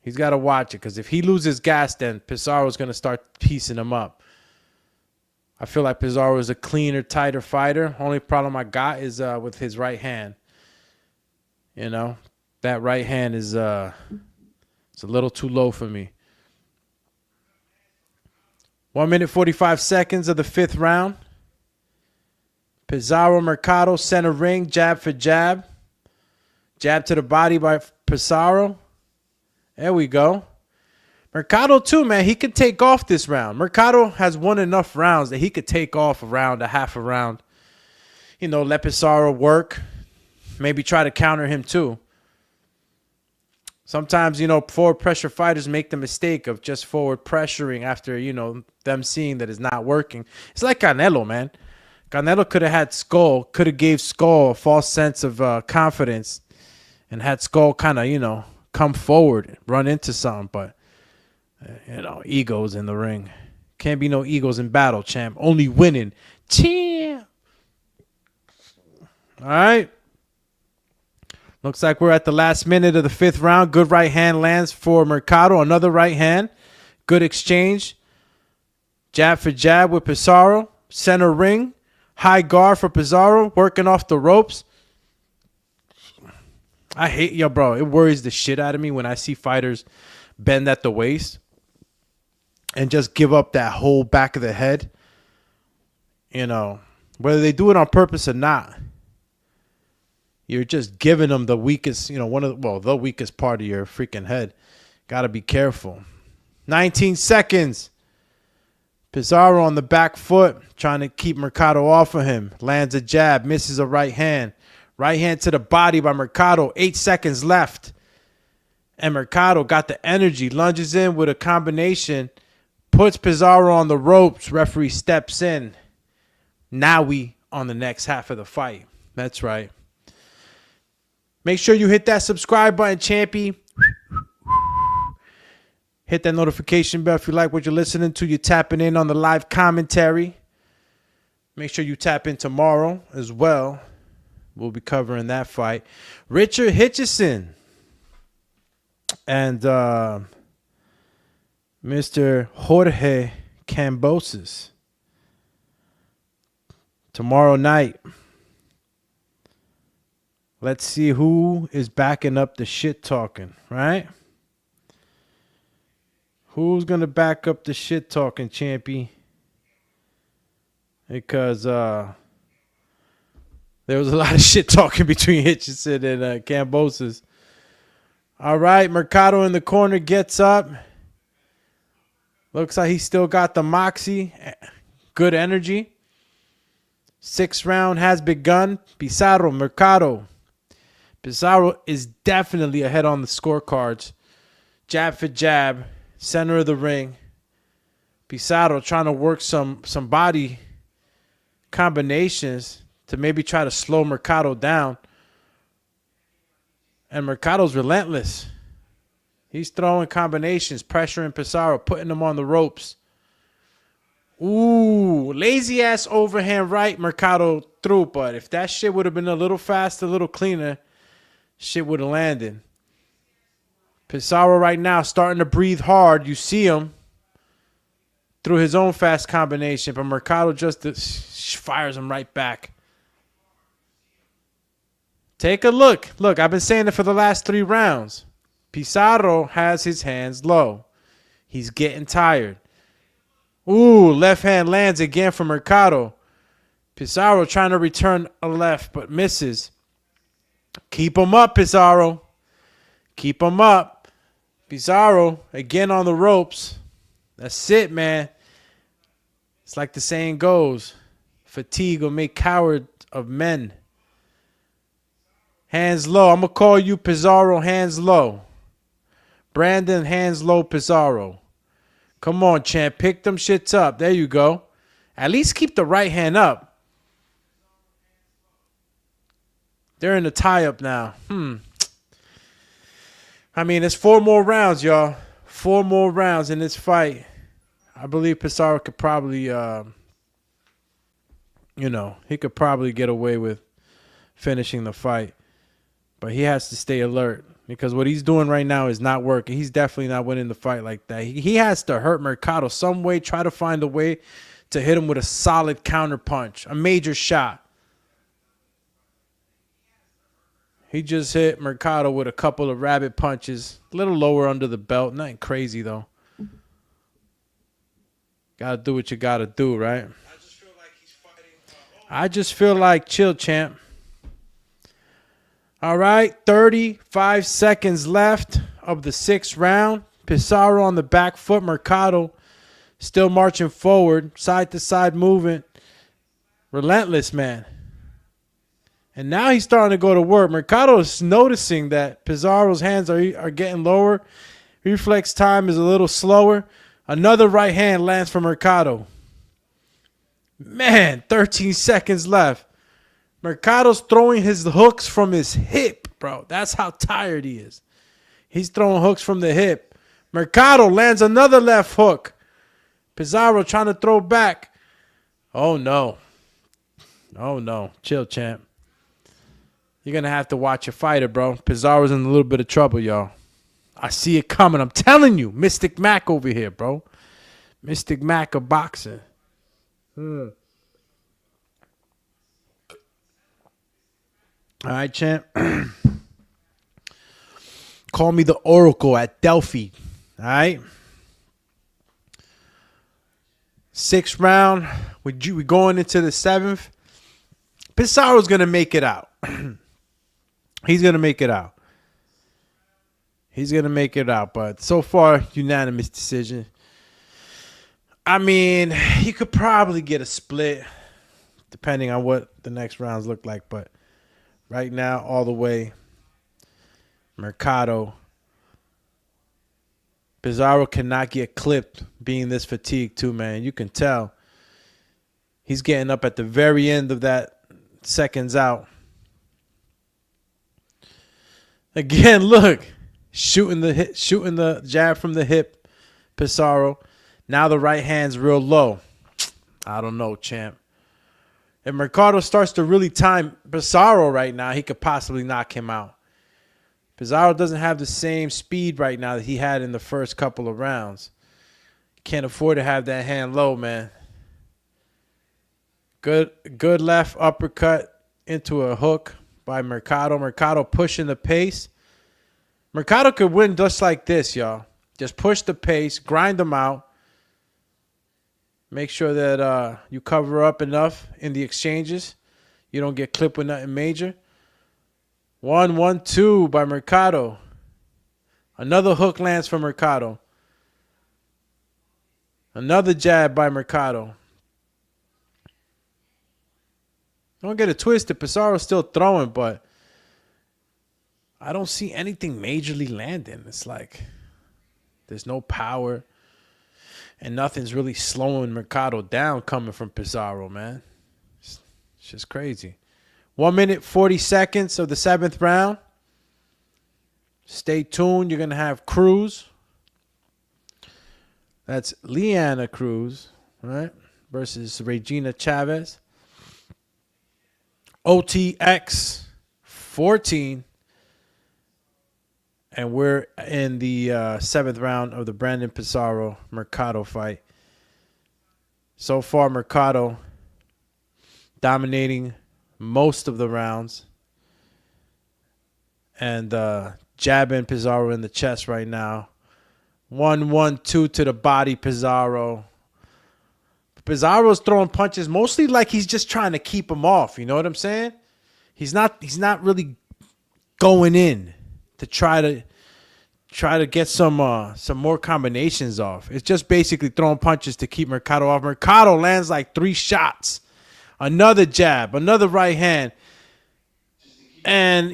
He's got to watch it, because if he loses gas, then Pizarro's going to start piecing him up. I feel like Pizarro is a cleaner, tighter fighter. Only problem I got is with his right hand. That right hand is it's a little too low for me. 1 minute 45 seconds of the 5th round. Pizarro, Mercado, center ring, jab for jab. Jab to the body by Pizarro. There we go. Mercado too, man. He could take off this round. Mercado has won enough rounds that he could take off a half a round. Let Pizarro work. Maybe try to counter him too. Sometimes, forward pressure fighters make the mistake of just forward pressuring after, them seeing that it's not working. It's like Canelo, man. Canelo could have gave Skull a false sense of confidence. And had Skull kind of, come forward, run into something. But, egos in the ring. Can't be no egos in battle, champ. Only winning. Champ. All right. Looks like we're at the last minute of the 5th round. Good right hand lands for Mercado. Another right hand. Good exchange. Jab for jab with Pizarro. Center ring. High guard for Pizarro. Working off the ropes. I hate bro. It worries the shit out of me when I see fighters bend at the waist and just give up that whole back of the head. Whether they do it on purpose or not, you're just giving them the weakest, the weakest part of your freaking head. Got to be careful. 19 seconds. Pizarro on the back foot, trying to keep Mercado off of him. Lands a jab, misses a right hand. Right hand to the body by Mercado. 8 seconds left. And Mercado got the energy. Lunges in with a combination. puts Pizarro on the ropes. Referee steps in. Now we on the next half of the fight. That's right. Make sure you hit that subscribe button, Champy. Hit that notification bell if you like what you're listening to. You're tapping in on the live commentary. Make sure you tap in tomorrow as well. We'll be covering that fight. Richard Hitchison and Mr. Jorge Cambosis. Tomorrow night. Let's see who is backing up the shit talking, right? Who's going to back up the shit talking, Champy? Because there was a lot of shit talking between Hitchison and Cambosis. All right, Mercado in the corner gets up. Looks like he still got the moxie. Good energy. 6th round has begun. Pizarro, Mercado. Pizarro is definitely ahead on the scorecards. Jab for jab. Center of the ring. Pizarro trying to work some body combinations to maybe try to slow Mercado down. And Mercado's relentless. He's throwing combinations, pressuring Pizarro, putting him on the ropes. Ooh, lazy ass overhand right Mercado threw, but if that shit would have been a little faster, a little cleaner, shit would have landed. Pizarro right now starting to breathe hard. You see him through his own fast combination, but Mercado just fires him right back. Take a look. Look, I've been saying it for the last 3 rounds. Pizarro has his hands low. He's getting tired. Ooh, left hand lands again for Mercado. Pizarro trying to return a left, but misses. Keep him up, Pizarro. Keep him up. Pizarro again on the ropes. That's it, man. It's like the saying goes. Fatigue will make cowards of men. Hands low. I'm going to call you Pizarro hands low. Brandon hands low Pizarro. Come on, champ. Pick them shits up. There you go. At least keep the right hand up. They're in the tie-up now. I mean, it's 4 more rounds, y'all. 4 more rounds in this fight. I believe Pizarro could probably, he could probably get away with finishing the fight. But he has to stay alert because what he's doing right now is not working. He's definitely not winning the fight like that. He has to hurt Mercado some way, try to find a way to hit him with a solid counter punch, a major shot. He just hit Mercado with a couple of rabbit punches, a little lower under the belt. Nothing crazy, though. Got to do what you got to do, right? I just feel like he's fighting. I just feel like chill, champ. All right, 35 seconds left of the 6th round. Pizarro on the back foot. Mercado still marching forward, side to side movement. Relentless, man. And now he's starting to go to work. Mercado is noticing that Pizarro's hands are getting lower. Reflex time is a little slower. Another right hand lands for Mercado. Man, 13 seconds left. Mercado's throwing his hooks from his hip, bro. That's how tired he is. He's throwing hooks from the hip. Mercado lands another left hook. Pizarro trying to throw back. Oh, no. Oh, no. Chill, champ. You're going to have to watch your fighter, bro. Pizarro's in a little bit of trouble, y'all. I see it coming. I'm telling you. Mystic Mac over here, bro. Mystic Mac of boxing. All right, champ. Call me the Oracle at Delphi. All right. 6th round. We going into the 7th. Pizarro's going to make it out. He's going to make it out. He's going to make it out. But so far, unanimous decision. I mean, he could probably get a split depending on what the next rounds look like. But right now, all the way, Mercado Pizarro cannot get clipped being this fatigued too, man. You can tell. He's getting up at the very end of that seconds out. Again, look. Shooting the jab from the hip, Pizarro. Now the right hand's real low. I don't know, champ. If Mercado starts to really time Pizarro right now, he could possibly knock him out. Pizarro doesn't have the same speed right now that he had in the first couple of rounds. Can't afford to have that hand low, man. Good left uppercut into a hook by Mercado. Mercado pushing the pace. Mercado could win just like this, y'all. Just push the pace, grind them out. Make sure that you cover up enough in the exchanges. You don't get clipped with nothing major. 1-1-2 by Mercado. Another hook lands for Mercado. Another jab by Mercado. Don't get it twisted. Pizarro's still throwing, but I don't see anything majorly landing. It's like there's no power and nothing's really slowing Mercado down coming from Pizarro, man. It's just crazy. 1 minute, 40 seconds of the 7th round. Stay tuned. You're going to have Cruz. That's LeAnna Cruz, right? Versus Regina Chavez. OTX 14. And we're in the 7th round of the Brandon Pizarro Mercado fight. So far, Mercado dominating most of the rounds. And jabbing Pizarro in the chest right now. 1-1-2 to the body, Pizarro. Pizarro's throwing punches mostly like he's just trying to keep him off. You know what I'm saying? He's not really going in to try to get some more combinations off. It's just basically throwing punches to keep Mercado off. Mercado lands like 3 shots. Another jab, another right hand. And,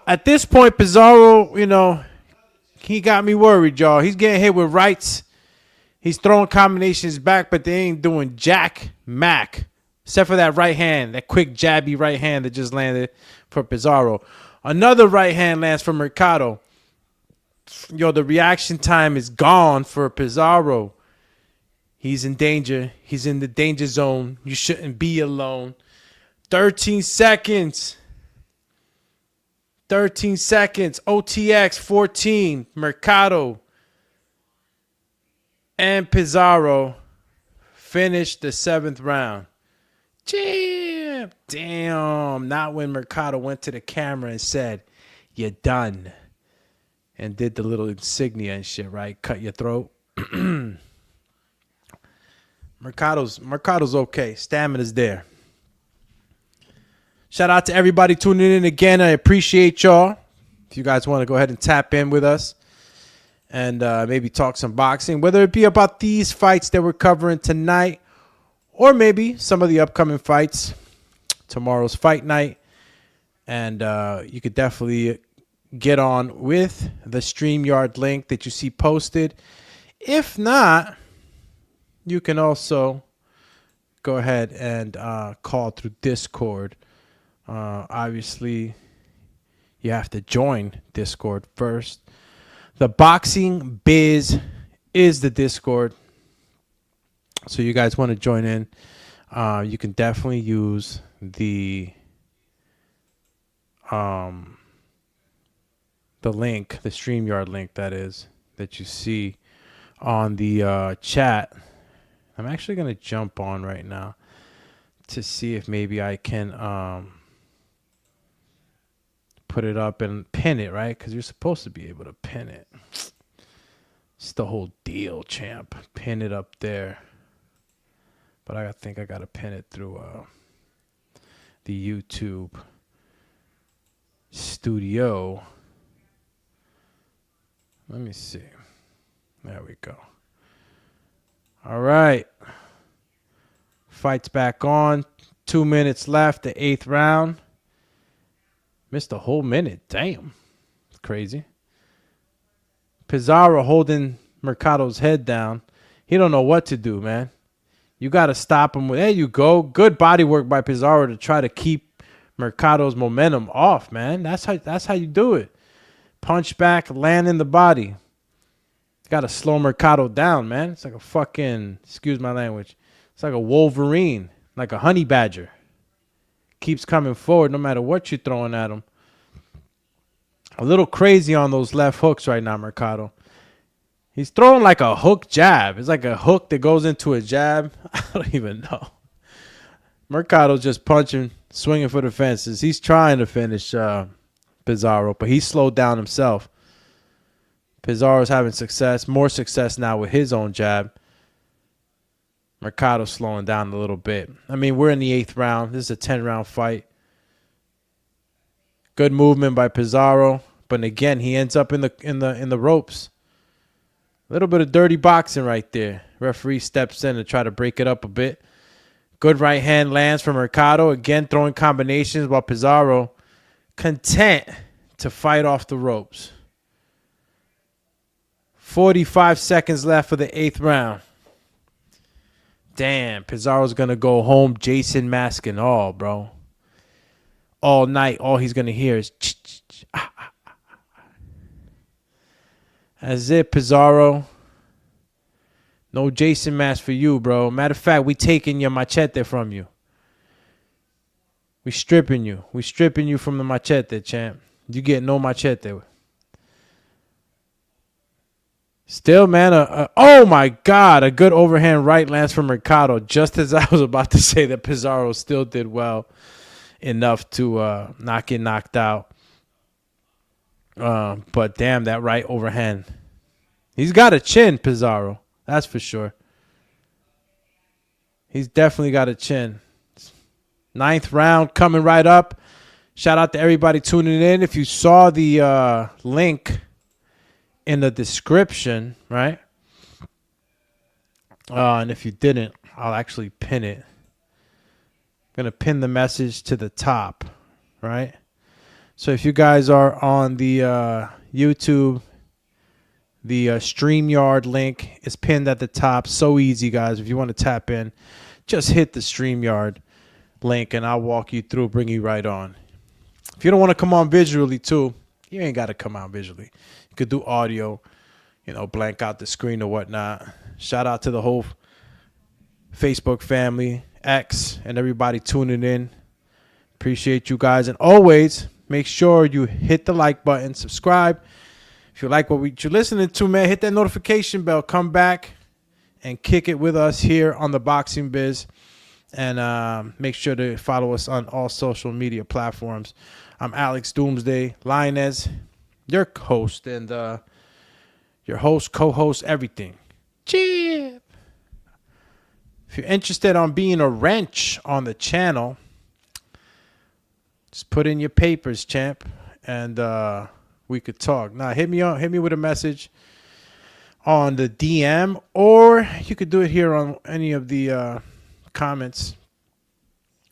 at this point, Pizarro, he got me worried, y'all. He's getting hit with rights. He's throwing combinations back, but they ain't doing jack mac. Except for that right hand, that quick jabby right hand that just landed for Pizarro. Another right hand lands for Mercado. The reaction time is gone for Pizarro. He's in danger. He's in the danger zone. You shouldn't be alone. 13 seconds. 13 seconds. OTX 14. Mercado and Pizarro finished the 7th round. Damn. Not when Mercado went to the camera and said, "You're done." And did the little insignia and shit, right? Cut your throat. Mercado's okay. Stamina's there. Shout out to everybody tuning in again. I appreciate y'all. If you guys want to go ahead and tap in with us and maybe talk some boxing, whether it be about these fights that we're covering tonight or maybe some of the upcoming fights, tomorrow's fight night. And you could definitely get on with the StreamYard link that you see posted. If not, you can also go ahead and call through Discord. Obviously, you have to join Discord first. The Boxing Biz is the Discord. So you guys want to join in, you can definitely use the link, the StreamYard link that you see on the chat. I'm actually going to jump on right now to see if maybe I can put it up and pin it, right? Because you're supposed to be able to pin it. It's the whole deal, champ. Pin it up there. But I think I got to pin it through the YouTube studio. Let me see. There we go. All right. Fight's back on. 2 minutes left, the 8th round. Missed a whole minute. Damn. It's crazy. Pizarro holding Mercado's head down. He don't know what to do, man. You got to stop him. There you go. Good body work by Pizarro to try to keep Mercado's momentum off, man. That's how you do it. Punch back, land in the body. Got to slow Mercado down, man. It's like a fucking, excuse my language, it's like a Wolverine, like a honey badger. Keeps coming forward no matter what you're throwing at him. A little crazy on those left hooks right now, Mercado. He's throwing like a hook jab. It's like a hook that goes into a jab. I don't even know. Mercado's just punching, swinging for the fences. He's trying to finish Pizarro, but he's slowed down himself. Pizarro's having success, more success now with his own jab. Mercado's slowing down a little bit. I mean, we're in the 8th round. This is a 10-round fight. Good movement by Pizarro, but again, he ends up in the ropes. A little bit of dirty boxing right there. Referee steps in to try to break it up a bit. Good right hand lands from Mercado. Again, throwing combinations while Pizarro content to fight off the ropes. 45 seconds left for the 8th round. Damn, Pizarro's going to go home Jason mask and all, bro. All night, all he's going to hear is That's it, Pizarro. No Jason mask for you, bro. Matter of fact, we taking your machete from you. We stripping you. We stripping you from the machete, champ. You get no machete. Still, man, oh my God, a good overhand right lands from Mercado. Just as I was about to say that Pizarro still did well enough to not get knocked out. But damn, that right overhand. He's got a chin, Pizarro. That's for sure. He's definitely got a chin. 9th round coming right up. Shout out to everybody tuning in. If you saw the link in the description, right? And if you didn't, I'll actually pin it. I'm going to pin the message to the top, right? So if you guys are on the YouTube, the StreamYard link is pinned at the top. So easy, guys. If you want to tap in, just hit the StreamYard link and I'll walk you through, bring you right on. If you don't want to come on visually too, you ain't got to come out visually. You could do audio, blank out the screen or whatnot. Shout out to the whole Facebook family, X, and everybody tuning in. Appreciate you guys. And always make sure you hit the like button, subscribe. If you like what you're listening to, man, hit that notification bell. Come back and kick it with us here on the Boxing Biz. And make sure to follow us on all social media platforms. I'm Alex Doomsday Lionez, your host and your host, co-host, everything. Chip. If you're interested on being a wrench on the channel, just put in your papers, champ, and we could talk. Now, hit me with a message on the DM, or you could do it here on any of the comments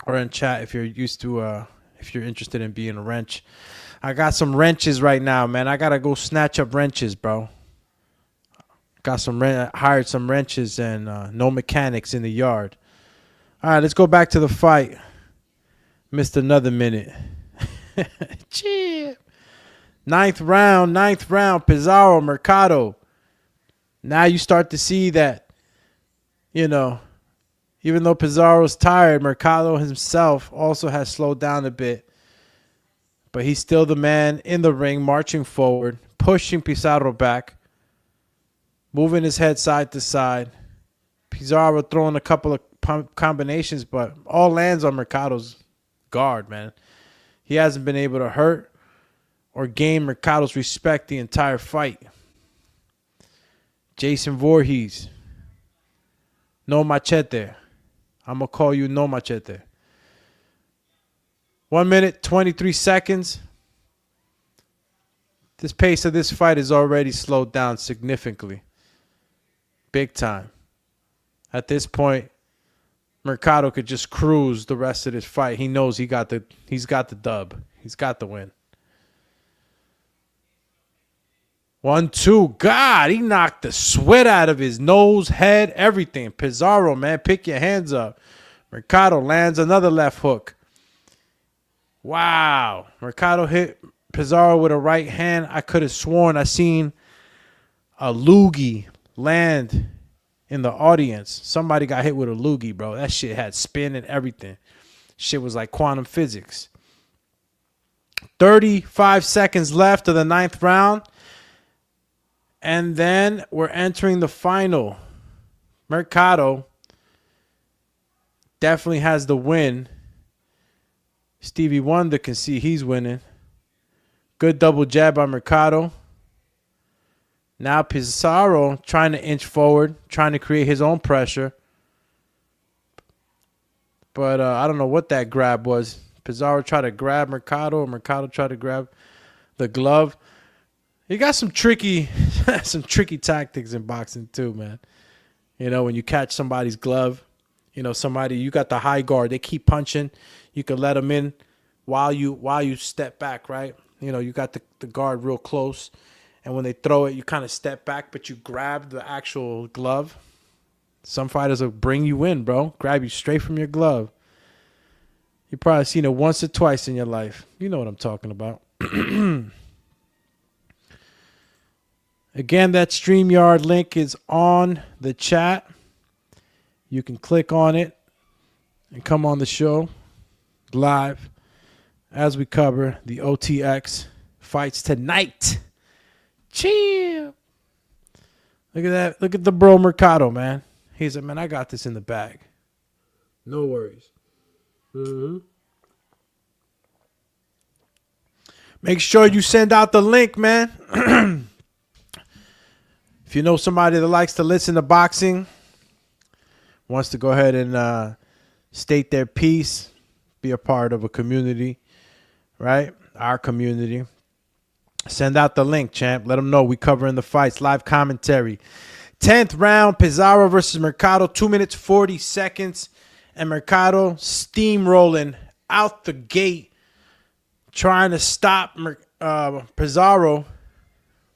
or in chat if you're if you're interested in being a wrench. I got some wrenches right now, man. I gotta go snatch up wrenches, bro. Hired some wrenches and no mechanics in the yard. All right, let's go back to the fight. Missed another minute. Chip. 9th round, Pizarro, Mercado. Now you start to see that, even though Pizarro's tired, Mercado himself also has slowed down a bit. But he's still the man in the ring, marching forward, pushing Pizarro back, moving his head side to side. Pizarro throwing a couple of combinations, but all lands on Mercado's guard, man. He hasn't been able to hurt or gain Mercado's respect the entire fight. Jason Voorhees. No machete. I'm going to call you no machete. 1 minute, 23 seconds. This pace of this fight is already slowed down significantly. Big time. At this point, Mercado could just cruise the rest of this fight. He knows he's got the dub. He's got the win. 1-2. God, he knocked the sweat out of his nose, head, everything. Pizarro, man, pick your hands up. Mercado lands another left hook. Wow. Mercado hit Pizarro with a right hand. I could have sworn I seen a loogie land in the audience. Somebody got hit with a loogie, bro. That shit had spin and everything. Shit was like quantum physics. 35 seconds left of the 9th round. And then we're entering the final. Mercado definitely has the win. Stevie Wonder can see he's winning. Good double jab by Mercado. Now Pizarro trying to inch forward, trying to create his own pressure. But I don't know what that grab was. Pizarro tried to grab Mercado, or Mercado tried to grab the glove. You got some tricky tactics in boxing too, man. You know, when you catch somebody's glove, you know, you got the high guard. They keep punching. You can let them in while you step back, right? You know, you got the guard real close. And when they throw it, you kind of step back, but you grab the actual glove. Some fighters will bring you in, bro. Grab you straight from your glove. You've probably seen it once or twice in your life. You know what I'm talking about. Again, that StreamYard link is on the chat. You can click on it and come on the show live as we cover the OTX fights tonight. Chill. Look at that. Look at the bro Mercado, man. He's like, man, I got this in the bag. No worries. Make sure you send out the link, man. If you know somebody that likes to listen to boxing, wants to go ahead and state their piece, be a part of a community, right? Our community. Send out the link, champ. Let them know we covering the fights. Live commentary. 10th round, Pizarro versus Mercado. 2 minutes, 40 seconds. And Mercado steamrolling out the gate, trying to stop Pizarro.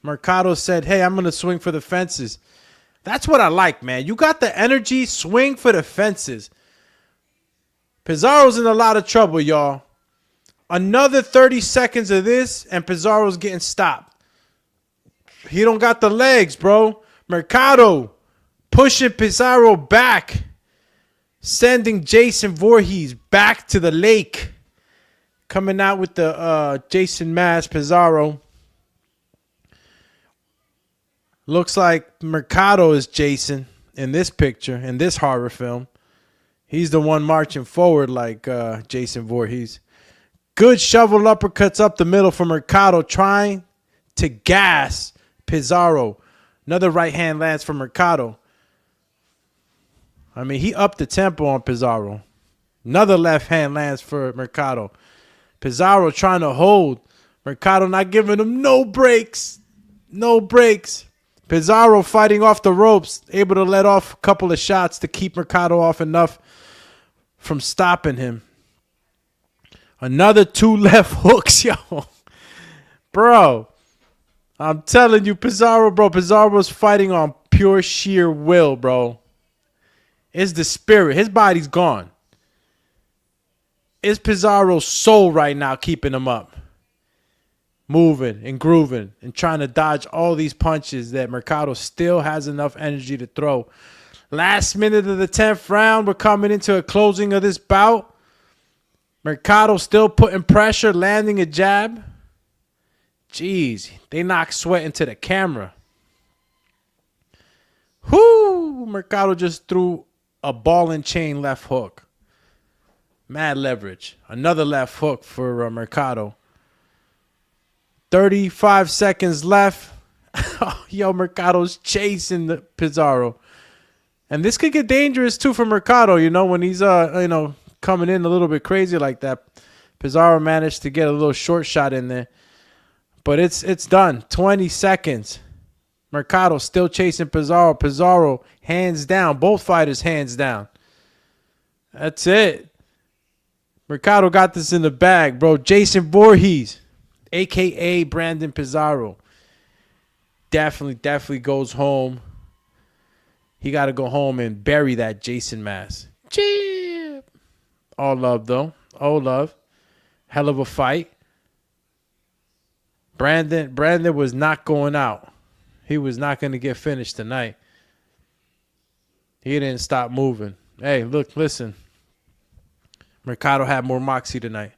Mercado said, hey, I'm going to swing for the fences. That's what I like, man. You got the energy, swing for the fences. Pizarro's in a lot of trouble, y'all. Another 30 seconds of this, and Pizarro's getting stopped. He don't got the legs, bro. Mercado pushing Pizarro back, sending Jason Voorhees back to the lake. Coming out with the Jason mask, Pizarro. Looks like Mercado is Jason in this picture, in this horror film. He's the one marching forward like Jason Voorhees. Good shovel uppercuts up the middle for Mercado, trying to gas Pizarro. Another right hand lands for Mercado. I mean, he upped the tempo on Pizarro. Another left hand lands for Mercado. Pizarro trying to hold. Mercado not giving him no breaks. No breaks. Pizarro fighting off the ropes, able to let off a couple of shots to keep Mercado off enough from stopping him. Another 2 left hooks, yo. Bro, I'm telling you, Pizarro, bro. Pizarro's fighting on pure sheer will, bro. It's the spirit. His body's gone. It's Pizarro's soul right now keeping him up. Moving and grooving and trying to dodge all these punches that Mercado still has enough energy to throw. Last minute of the 10th round, we're coming into a closing of this bout. Mercado still putting pressure, landing a jab. Jeez, they knock sweat into the camera. Whoo! Mercado just threw a ball and chain left hook. Mad leverage. Another left hook for Mercado. 35 seconds left. Yo, Mercado's chasing the Pizarro. And this could get dangerous too for Mercado, you know, when he's coming in a little bit crazy like that. Pizarro managed to get a little short shot in there. But it's done. 20 seconds. Mercado still chasing Pizarro. Pizarro hands down. Both fighters hands down. That's it. Mercado got this in the bag, bro. Jason Voorhees, a.k.a. Brandon Pizarro. definitely goes home. He got to go home and bury that Jason Mass. Chip. All love, though. All love. Hell of a fight. Brandon was not going out. He was not going to get finished tonight. He didn't stop moving. Hey, look, listen. Mercado had more moxie tonight.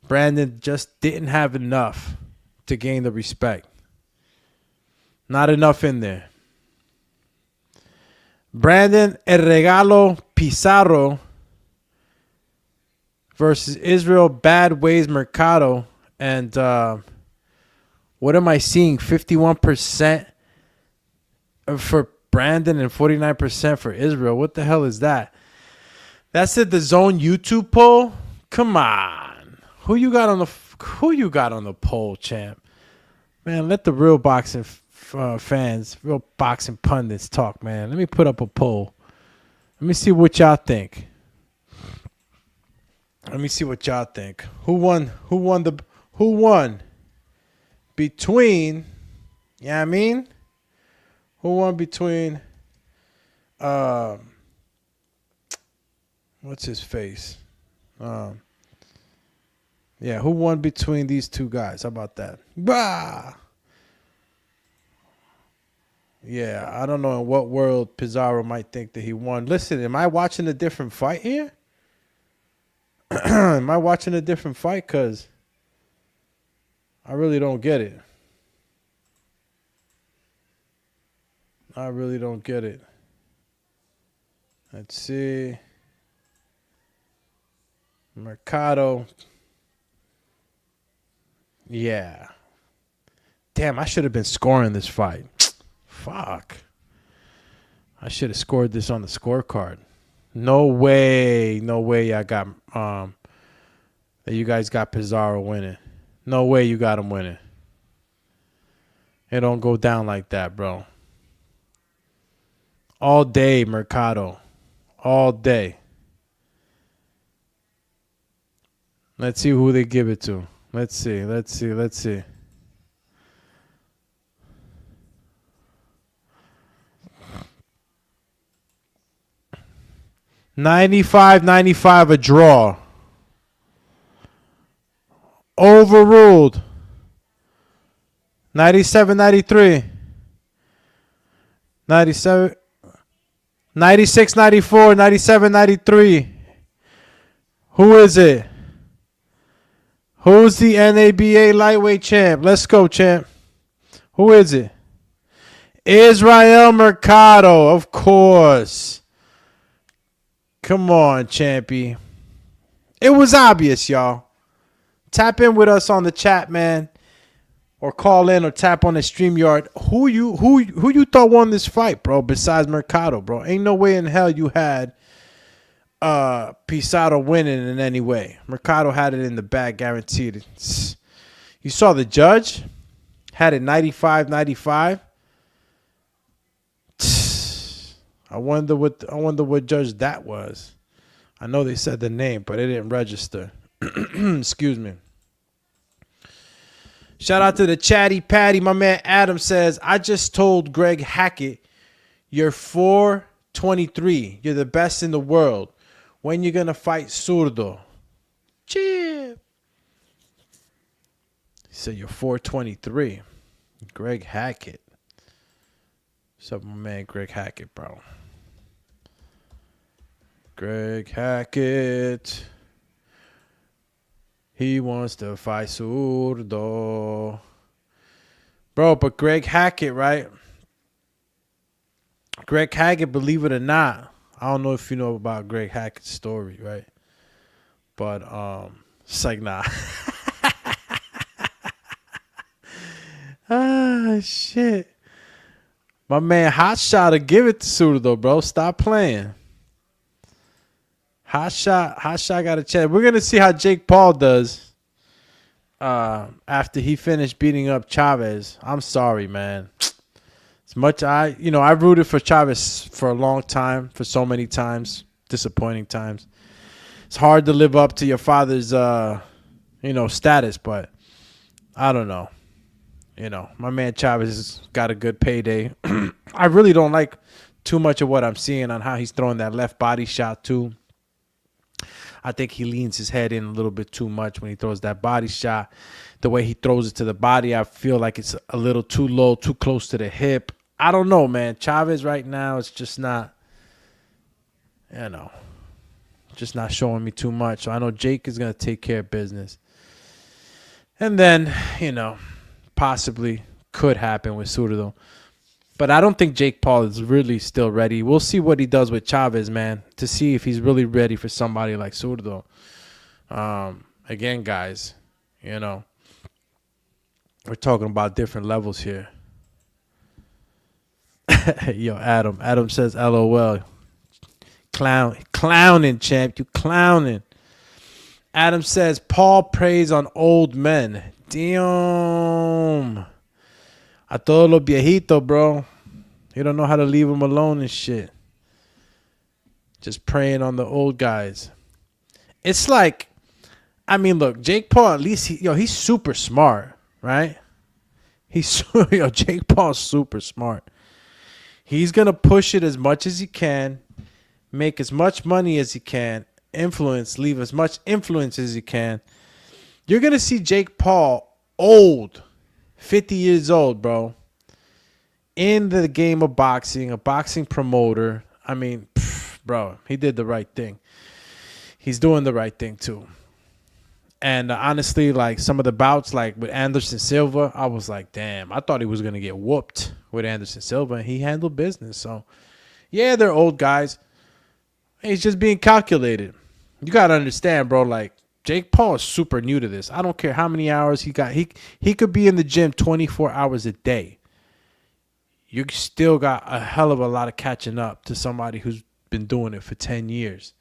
Brandon just didn't have enough to gain the respect. Not enough in there. Brandon El Regalo Pizarro versus Israel Bad Ways Mercado. And what am I seeing? 51% for Brandon and 49% for Israel. What the hell is that? That's the DAZN YouTube poll? Come on. Who you got on the poll, champ? Man, let the real boxing fans, real boxing pundits talk, man. Let me put up a poll. Let me see what y'all think. Who won between, yeah, I mean, who won between, what's his face? Yeah, who won between these two guys? How about that? Bah! Yeah, I don't know in what world Pizarro might think that he won. Listen, am I watching a different fight here? Am I watching a different fight? Because I really don't get it. Let's see. Mercado. Yeah. Damn, I should have been scoring this fight. Fuck. I should have scored this on the scorecard. No way I got that you guys got Pizarro winning. No way you got him winning. It don't go down like that, bro. All day, Mercado. All day. Let's see who they give it to. Let's see. 95-95, a draw. Overruled. 97-93. 96-94, 97-93. Who is it? Who's the NABA lightweight champ? Let's go, champ. Who is it? Israel Mercado, of course. Come on, champy. It was obvious, y'all. Tap in with us on the chat, man. Or call in or tap on the StreamYard. Who you thought won this fight, bro, besides Mercado, bro? Ain't no way in hell you had Pizarro winning in any way. Mercado had it in the bag, guaranteed. You saw the judge had it 95-95. I wonder what judge that was. I know they said the name, but it didn't register. Excuse me. Shout out to the Chatty Patty. My man Adam says, I just told Greg Hackett, you're 423. You're the best in the world. When you gonna fight Zurdo? Chip. He said you're 423. Greg Hackett. What's up, my man Greg Hackett, bro? Greg Hackett. He wants to fight Zurdo. Bro, but Greg Hackett, right? Greg Hackett, believe it or not, I don't know if you know about Greg Hackett's story, right? But it's like, nah. Ah, shit. My man Hot Shot to give it to Zurdo, bro. Stop playing. Hot Shot got a chance. We're gonna see how Jake Paul does after he finished beating up Chavez. I'm sorry, man. As much I rooted for Chavez for a long time, for so many times, disappointing times. It's hard to live up to your father's status, but I don't know. my man Chavez has got a good payday. I really don't like too much of what I'm seeing on how he's throwing that left body shot too. I think he leans his head in a little bit too much when he throws that body shot. The way he throws it to the body, I feel like it's a little too low, too close to the hip. I don't know, man. Chavez right now is just not, just not showing me too much. So I know Jake is going to take care of business. And then, possibly could happen with Zurdo. But I don't think Jake Paul is really still ready. We'll see what he does with Chavez, man, to see if he's really ready for somebody like Zurdo. Again, guys, we're talking about different levels here. Yo, Adam. Adam says, LOL. Clowning, champ. You clowning. Adam says, Paul preys on old men. Damn. A todos los viejitos, bro. You don't know how to leave them alone and shit. Just preying on the old guys. It's like, look, Jake Paul, at least, he's super smart, right? Jake Paul's super smart. He's going to push it as much as he can, make as much money as he can, leave as much influence as he can. You're going to see Jake Paul old, 50 years old, bro, in the game of boxing, a boxing promoter. Bro, he did the right thing. He's doing the right thing, too. And honestly, like some of the bouts, like with Anderson Silva, I was like, damn, I thought he was going to get whooped with Anderson Silva, and he handled business. So, yeah, they're old guys. He's just being calculated. You got to understand, bro, like Jake Paul is super new to this. I don't care how many hours he got. He could be in the gym 24 hours a day. You still got a hell of a lot of catching up to somebody who's been doing it for 10 years.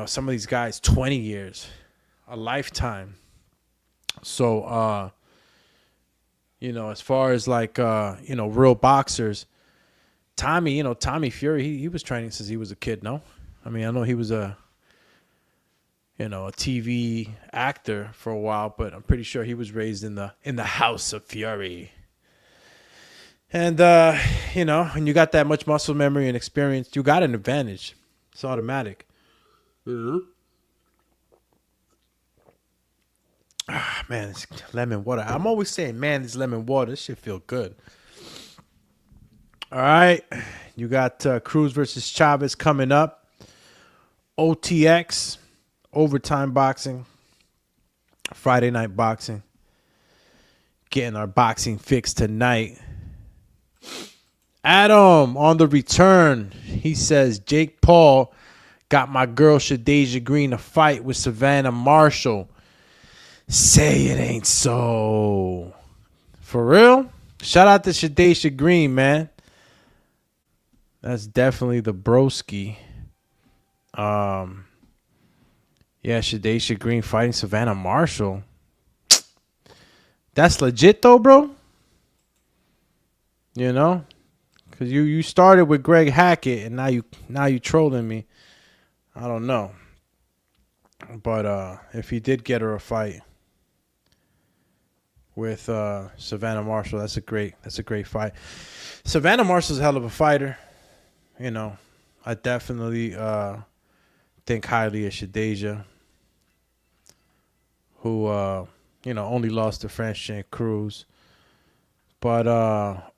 Some of these guys, 20 years, a lifetime. So, as far as like, real boxers, Tommy Fury, he was training since he was a kid, no? I know he was a TV actor for a while, but I'm pretty sure he was raised in the House of Fury. And, when you got that much muscle memory and experience, you got an advantage. It's automatic. Mm-hmm. Man, it's lemon water. I'm always saying, man, it's lemon water. This shit feel good. All right. You got Cruz versus Chavez coming up. OTX, overtime boxing. Friday night boxing. Getting our boxing fix tonight. Adam on the return. He says, Jake Paul got my girl Shadasia Green a fight with Savannah Marshall. Say it ain't so. For real? Shout out to Shadasia Green, man. That's definitely the broski. Yeah, Shadasia Green fighting Savannah Marshall. That's legit though, bro. Because you started with Greg Hackett and now you trolling me. I don't know. But if he did get her a fight with Savannah Marshall, that's a great fight. Savannah Marshall's a hell of a fighter. I definitely think highly of Shadasia, who only lost to Regina Cruz. But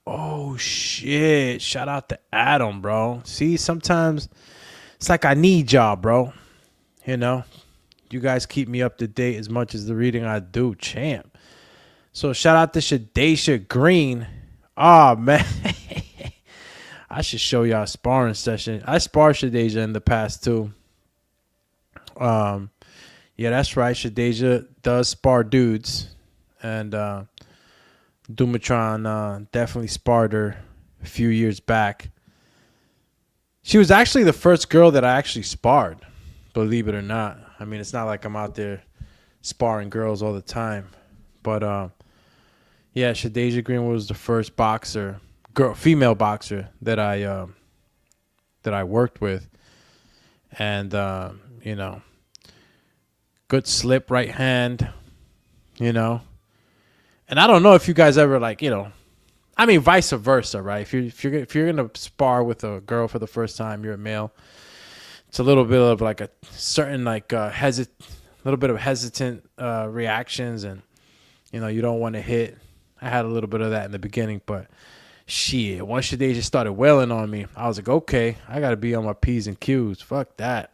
oh shit! Shout out to Adam, bro. See, sometimes it's like I need y'all, bro. You guys keep me up to date as much as the reading I do, champ. So shout out to Shadasia Green. Oh man, I should show y'all a sparring session. I sparred Shadasia in the past too. Yeah, that's right. Shadasia does spar dudes, and Dumatron definitely sparred her a few years back. She was actually the first girl that I actually sparred, believe it or not. It's not like I'm out there sparring girls all the time. But, yeah, Shadasia Green was the first female boxer that I worked with. And, good slip right hand, And I don't know if you guys ever like, I mean, vice versa, right? If you're gonna spar with a girl for the first time, you're a male. It's a little bit of like a certain like little bit of hesitant reactions, and you don't want to hit. I had a little bit of that in the beginning, but shit, once they just started wailing on me, I was like, okay, I gotta be on my P's and Q's. Fuck that.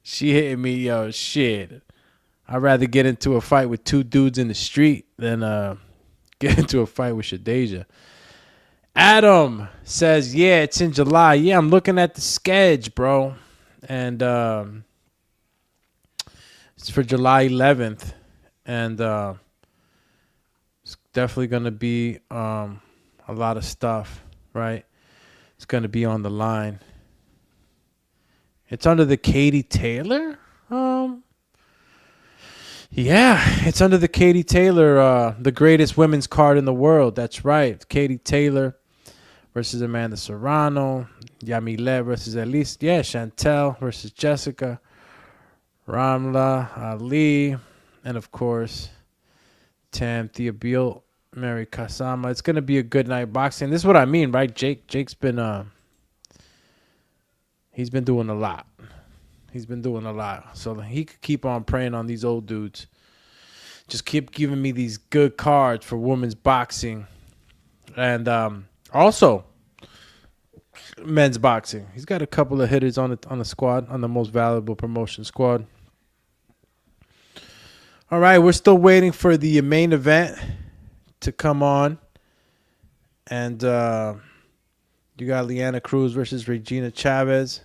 She hitting me, yo, shit. I'd rather get into a fight with two dudes in the street than get into a fight with Shadeja. Adam says, yeah, it's in July. Yeah, I'm looking at the sketch, bro. And it's for July 11th. And it's definitely going to be a lot of stuff, right? It's going to be on the line. It's under the Katie Taylor? Yeah, it's under the Katie Taylor, the greatest women's card in the world. That's right. Katie Taylor versus Amanda Serrano. Yamilet versus Elise. Yeah, Chantel versus Jessica. Ramla, Ali. And, of course, Tam Theobald, Mary Kasama. It's going to be a good night boxing. This is what I mean, right? Jake's been he's been doing a lot. He's been doing a lot. So he could keep on preying on these old dudes. Just keep giving me these good cards for women's boxing. And also men's boxing. He's got a couple of hitters on the squad, on the most valuable promotion squad. All right, we're still waiting for the main event to come on. And you got LeAnna Cruz versus Regina Chavez.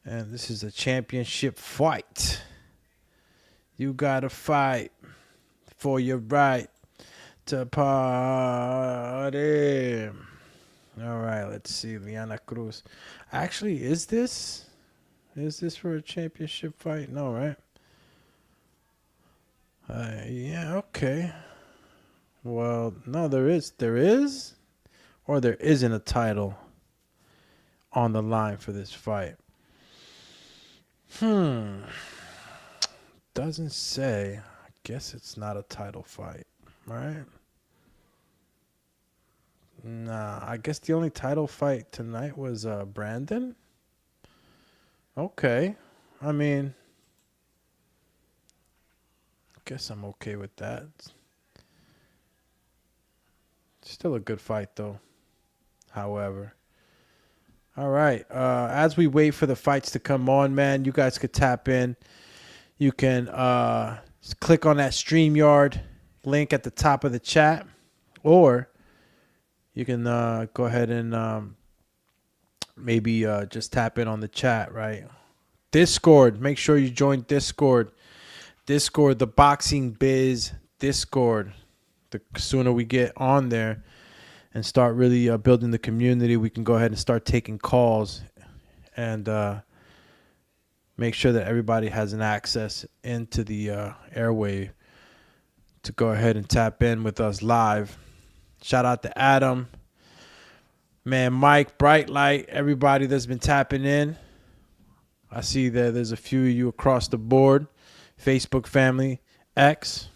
And this is a championship fight. You got to fight for your right to party. All right, let's see. LeAnna Cruz. Actually, is this for a championship fight? No, right? Yeah, okay. Well, no, there is, or there isn't a title on the line for this fight. Doesn't say. I guess it's not a title fight, right? Nah, I guess the only title fight tonight was Brandon. Okay. I mean, I guess I'm okay with that. Still a good fight, though. However. All right. As we wait for the fights to come on, man, you guys could tap in. You can click on that StreamYard link at the top of the chat. Or you can go ahead and maybe just tap in on the chat, right? Discord. Make sure you join Discord. Discord, the Boxing Biz Discord. The sooner we get on there and start really building the community, we can go ahead and start taking calls and make sure that everybody has an access into the airwave to go ahead and tap in with us live. Shout out to Adam, man, Mike, Bright Light, everybody that's been tapping in. I see that there's a few of you across the board. Facebook family, X.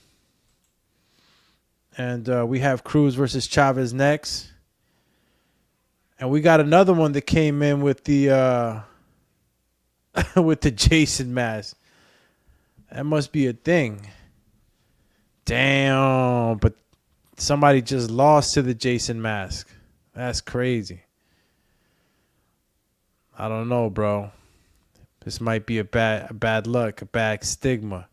And we have Cruz versus Chavez next. And we got another one that came in with the with the Jason mask. That must be a thing. Damn. But somebody just lost to the Jason mask. That's crazy. I don't know, bro. This might be a bad luck, a bad stigma.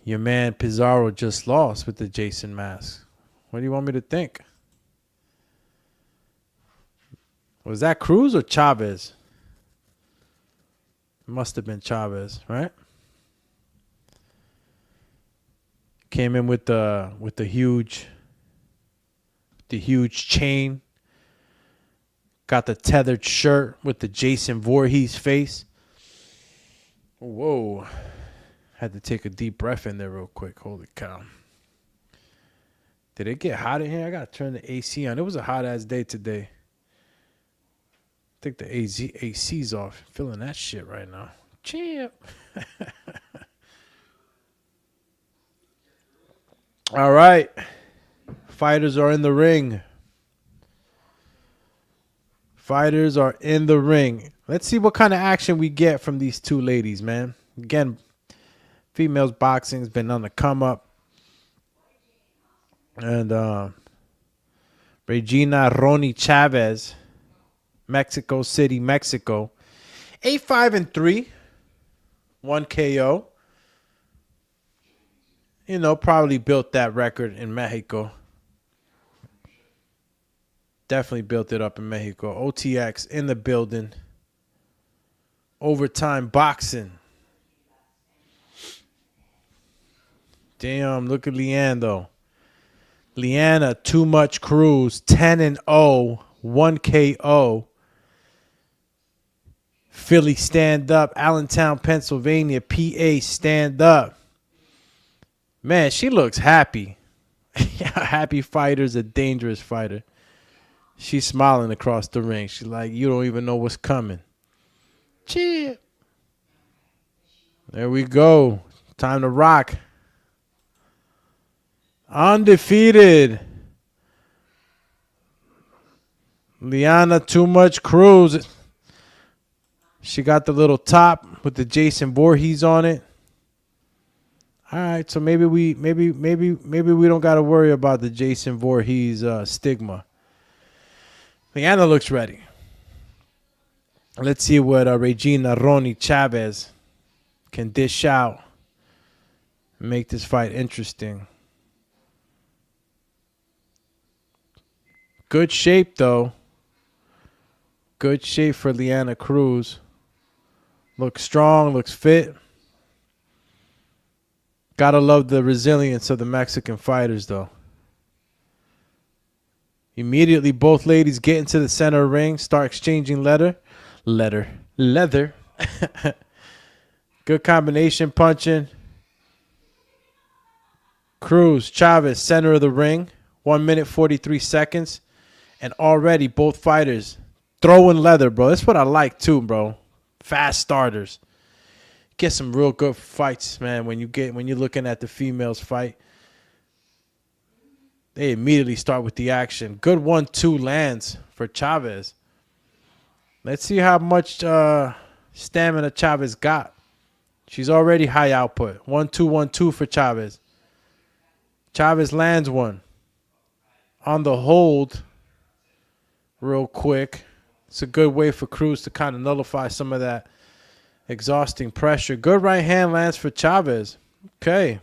Your man Pizarro just lost with the Jason mask. What do you want me to think? Was that Cruz or Chavez? It must have been Chavez, right? Came in with the huge chain. Got the tethered shirt with the Jason Voorhees face. Whoa. Had to take a deep breath in there real quick. Holy cow. Did it get hot in here? I got to turn the AC on. It was a hot-ass day today. I think the AC's off. Feeling that shit right now. Champ. All right. Fighters are in the ring. Fighters are in the ring. Let's see what kind of action we get from these two ladies, man. Again, females boxing has been on the come up. And Regina Chavez, Mexico City, Mexico. 8-5-3. 1 KO. You know, probably built that record in Mexico. Definitely built it up in Mexico. OTX in the building. Overtime boxing. Damn, look at LeAnna, though. LeAnna, Too Much Cruz, 10-0, 1 KO. Philly, stand up. Allentown, Pennsylvania, PA, stand up. Man, she looks happy. A happy fighter's a dangerous fighter. She's smiling across the ring. She's like, you don't even know what's coming. Cheer. There we go. Time to rock. Undefeated. LeAnna, Too Much Cruz. She got the little top with the Jason Voorhees on it. All right, so maybe we don't got to worry about the Jason Voorhees stigma. LeAnna looks ready. Let's see what Regina Chavez can dish out and make this fight interesting. Good shape, though. Good shape for LeAnna Cruz. Looks strong, looks fit. Gotta love the resilience of the Mexican fighters, though. Immediately, both ladies get into the center ring, start exchanging leather. Good combination punching. Cruz, Chavez, center of the ring. 1 minute, 43 seconds. And already both fighters throwing leather, bro. That's what I like too, bro. Fast starters. Get some real good fights, man, when you're looking at the females fight. They immediately start with the action. Good 1-2 lands for Chavez. Let's see how much stamina Chavez got. She's already high output. 1-2, 1-2 for Chavez. Chavez lands one. On the hold, real quick. It's a good way for Cruz to kind of nullify some of that exhausting pressure. Good right hand lands for Chavez. Okay.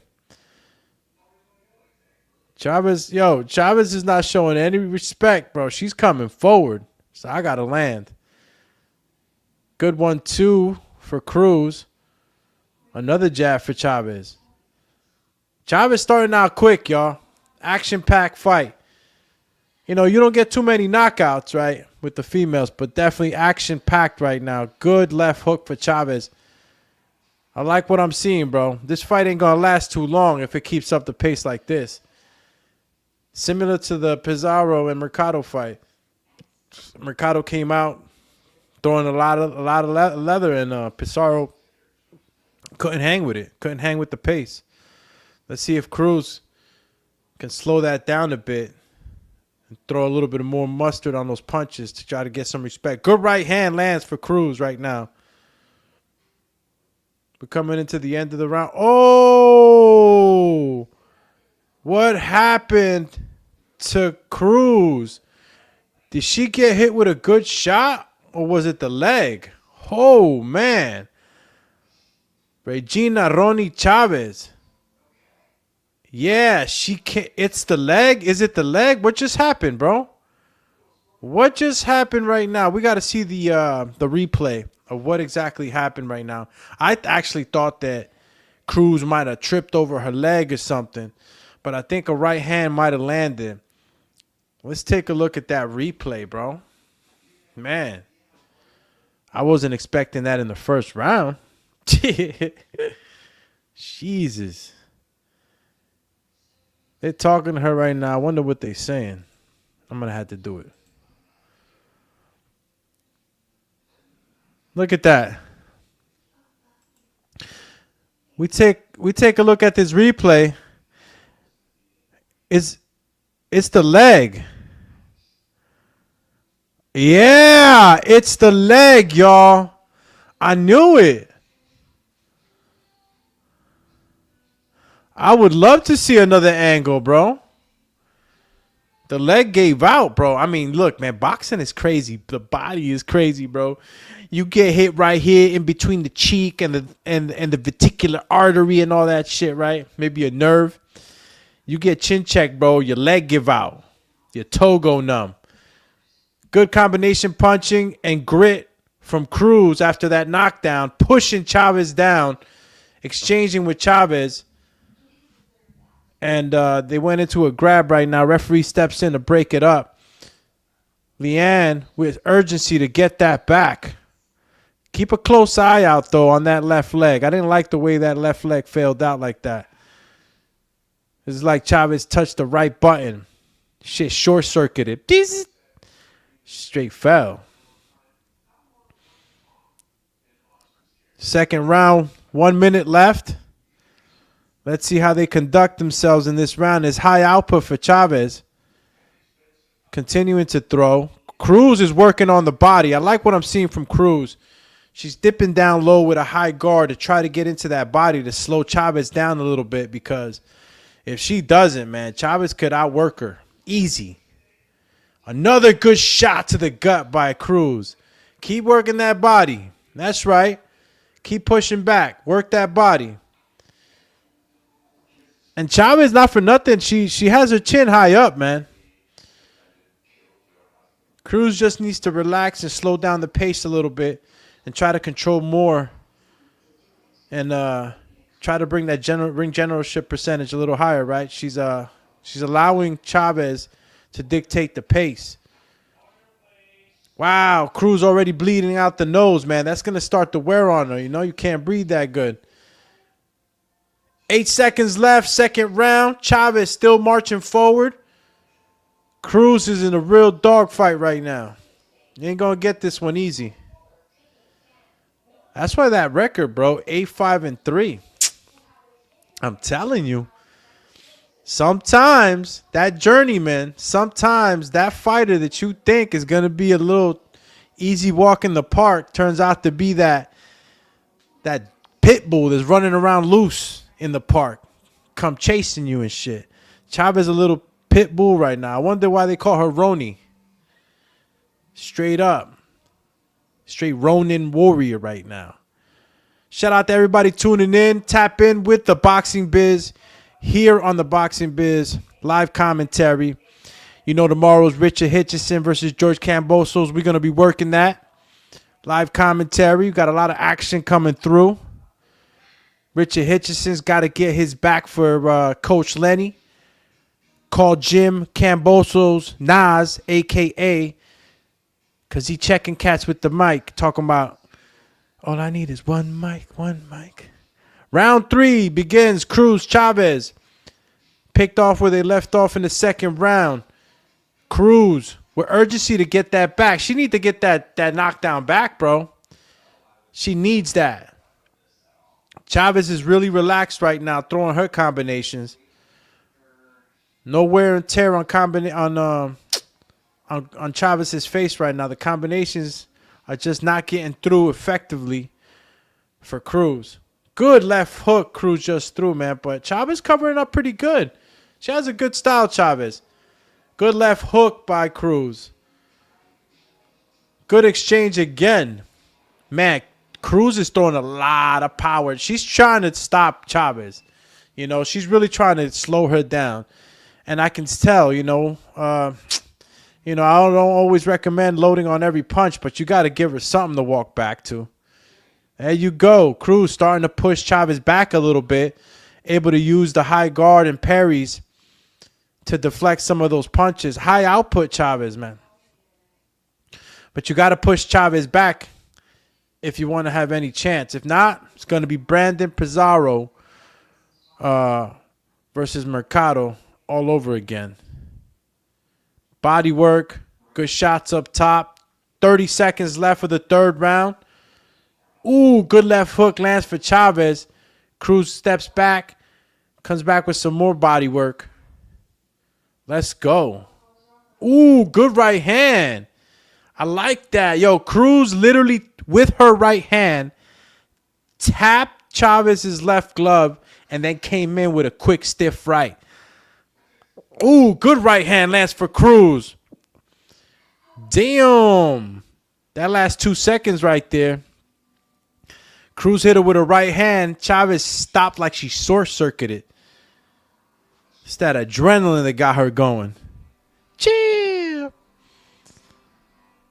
Chavez is not showing any respect, bro. She's coming forward. So I got to land. Good 1-2 for Cruz. Another jab for Chavez. Chavez starting out quick, y'all. Action-packed fight. You know, you don't get too many knockouts, right, with the females, but definitely action-packed right now. Good left hook for Chavez. I like what I'm seeing, bro. This fight ain't going to last too long if it keeps up the pace like this. Similar to the Pizarro and Mercado fight. Mercado came out throwing a lot of leather, and Pizarro couldn't hang with it. Couldn't hang with the pace. Let's see if Cruz can slow that down a bit and throw a little bit more mustard on those punches to try to get some respect. Good right hand lands for Cruz right now. We're coming into the end of the round. Oh! What happened to Cruz? Did she get hit with a good shot, or was it the leg? Oh, man. Regina Chavez. Yeah, she can't. It's the leg. Is it the leg? What just happened, bro? What just happened right now? We got to see the replay of what exactly happened right now. I actually thought that Cruz might have tripped over her leg or something, but I think a right hand might have landed. Let's take a look at that replay, bro. Man, I wasn't expecting that in the first round. Jesus. They're talking to her right now. I wonder what they're saying. I'm going to have to do it. Look at that. We take a look at this replay. It's the leg. Yeah, it's the leg, y'all. I knew it. I would love to see another angle, bro. The leg gave out, bro. I mean, look, man, boxing is crazy. The body is crazy, bro. You get hit right here in between the cheek and the vestibular artery and all that shit, right? Maybe a nerve. You get chin checked, bro. Your leg give out. Your toe go numb. Good combination punching and grit from Cruz after that knockdown, pushing Chavez down, exchanging with Chavez. And they went into a grab right now. Referee steps in to break it up. LeAnna with urgency to get that back. Keep a close eye out, though, on that left leg. I didn't like the way that left leg failed out like that. It's like Chavez touched the right button. Shit short-circuited. Straight fell. Second round, 1 minute left. Let's see how they conduct themselves in this round. There's high output for Chavez. Continuing to throw. Cruz is working on the body. I like what I'm seeing from Cruz. She's dipping down low with a high guard to try to get into that body to slow Chavez down a little bit, because if she doesn't, man, Chavez could outwork her. Easy. Another good shot to the gut by Cruz. Keep working that body. That's right. Keep pushing back. Work that body. And Chavez, not for nothing, she has her chin high up, man. Cruz just needs to relax and slow down the pace a little bit and try to control more and try to bring that ring generalship percentage a little higher, right? She's allowing Chavez to dictate the pace. Wow, Cruz already bleeding out the nose, man. That's going to start to wear on her. You know, you can't breathe that good. 8 seconds left, second round. Chavez still marching forward. Cruz is in a real dogfight right now. You ain't going to get this one easy. That's why that record, bro, 8-5-3. I'm telling you. Sometimes that journeyman, sometimes that fighter that you think is going to be a little easy walk in the park turns out to be that pit bull that's running around loose in the park, come chasing you and shit. Chavez a little pit bull right now. I wonder why they call her Roni. Straight up. Straight Ronin warrior right now. Shout out to everybody tuning in. Tap in with the Boxing Biz here on the Boxing Biz live commentary. You know, tomorrow's Richard Hitchison versus George Kambosos. We're going to be working that live commentary. Got a lot of action coming through. Richard Hitchison's got to get his back for Coach Lenny. Call Jim Kambosos Nas, a.k.a. because he checking cats with the mic, talking about, all I need is one mic. Round 3 begins. Cruz Chavez picked off where they left off in the second round. Cruz with urgency to get that back. She need to get that knockdown back, bro. She needs that. Chavez is really relaxed right now, throwing her combinations. No wear and tear on Chavez's face right now. The combinations are just not getting through effectively for Cruz. Good left hook Cruz just threw, man. But Chavez covering up pretty good. She has a good style, Chavez. Good left hook by Cruz. Good exchange again. Man, Cruz is throwing a lot of power. She's trying to stop Chavez. You know, she's really trying to slow her down. And I can tell, I don't always recommend loading on every punch, but you got to give her something to walk back to. There you go. Cruz starting to push Chavez back a little bit, able to use the high guard and parries to deflect some of those punches. High output Chavez, man. But you got to push Chavez back if you want to have any chance. If not, it's going to be Brandon Pizarro versus Mercado all over again. Body work, good shots up top. 30 seconds left for the third round. Ooh, good left hook lands for Chavez. Cruz steps back, comes back with some more body work. Let's go. Ooh, good right hand. I like that. Yo, Cruz literally, with her right hand, tapped Chavez's left glove and then came in with a quick, stiff right. Ooh, good right hand lands for Cruz. Damn. That last 2 seconds right there. Cruz hit her with a right hand. Chavez stopped like she short-circuited. It's that adrenaline that got her going. Chill.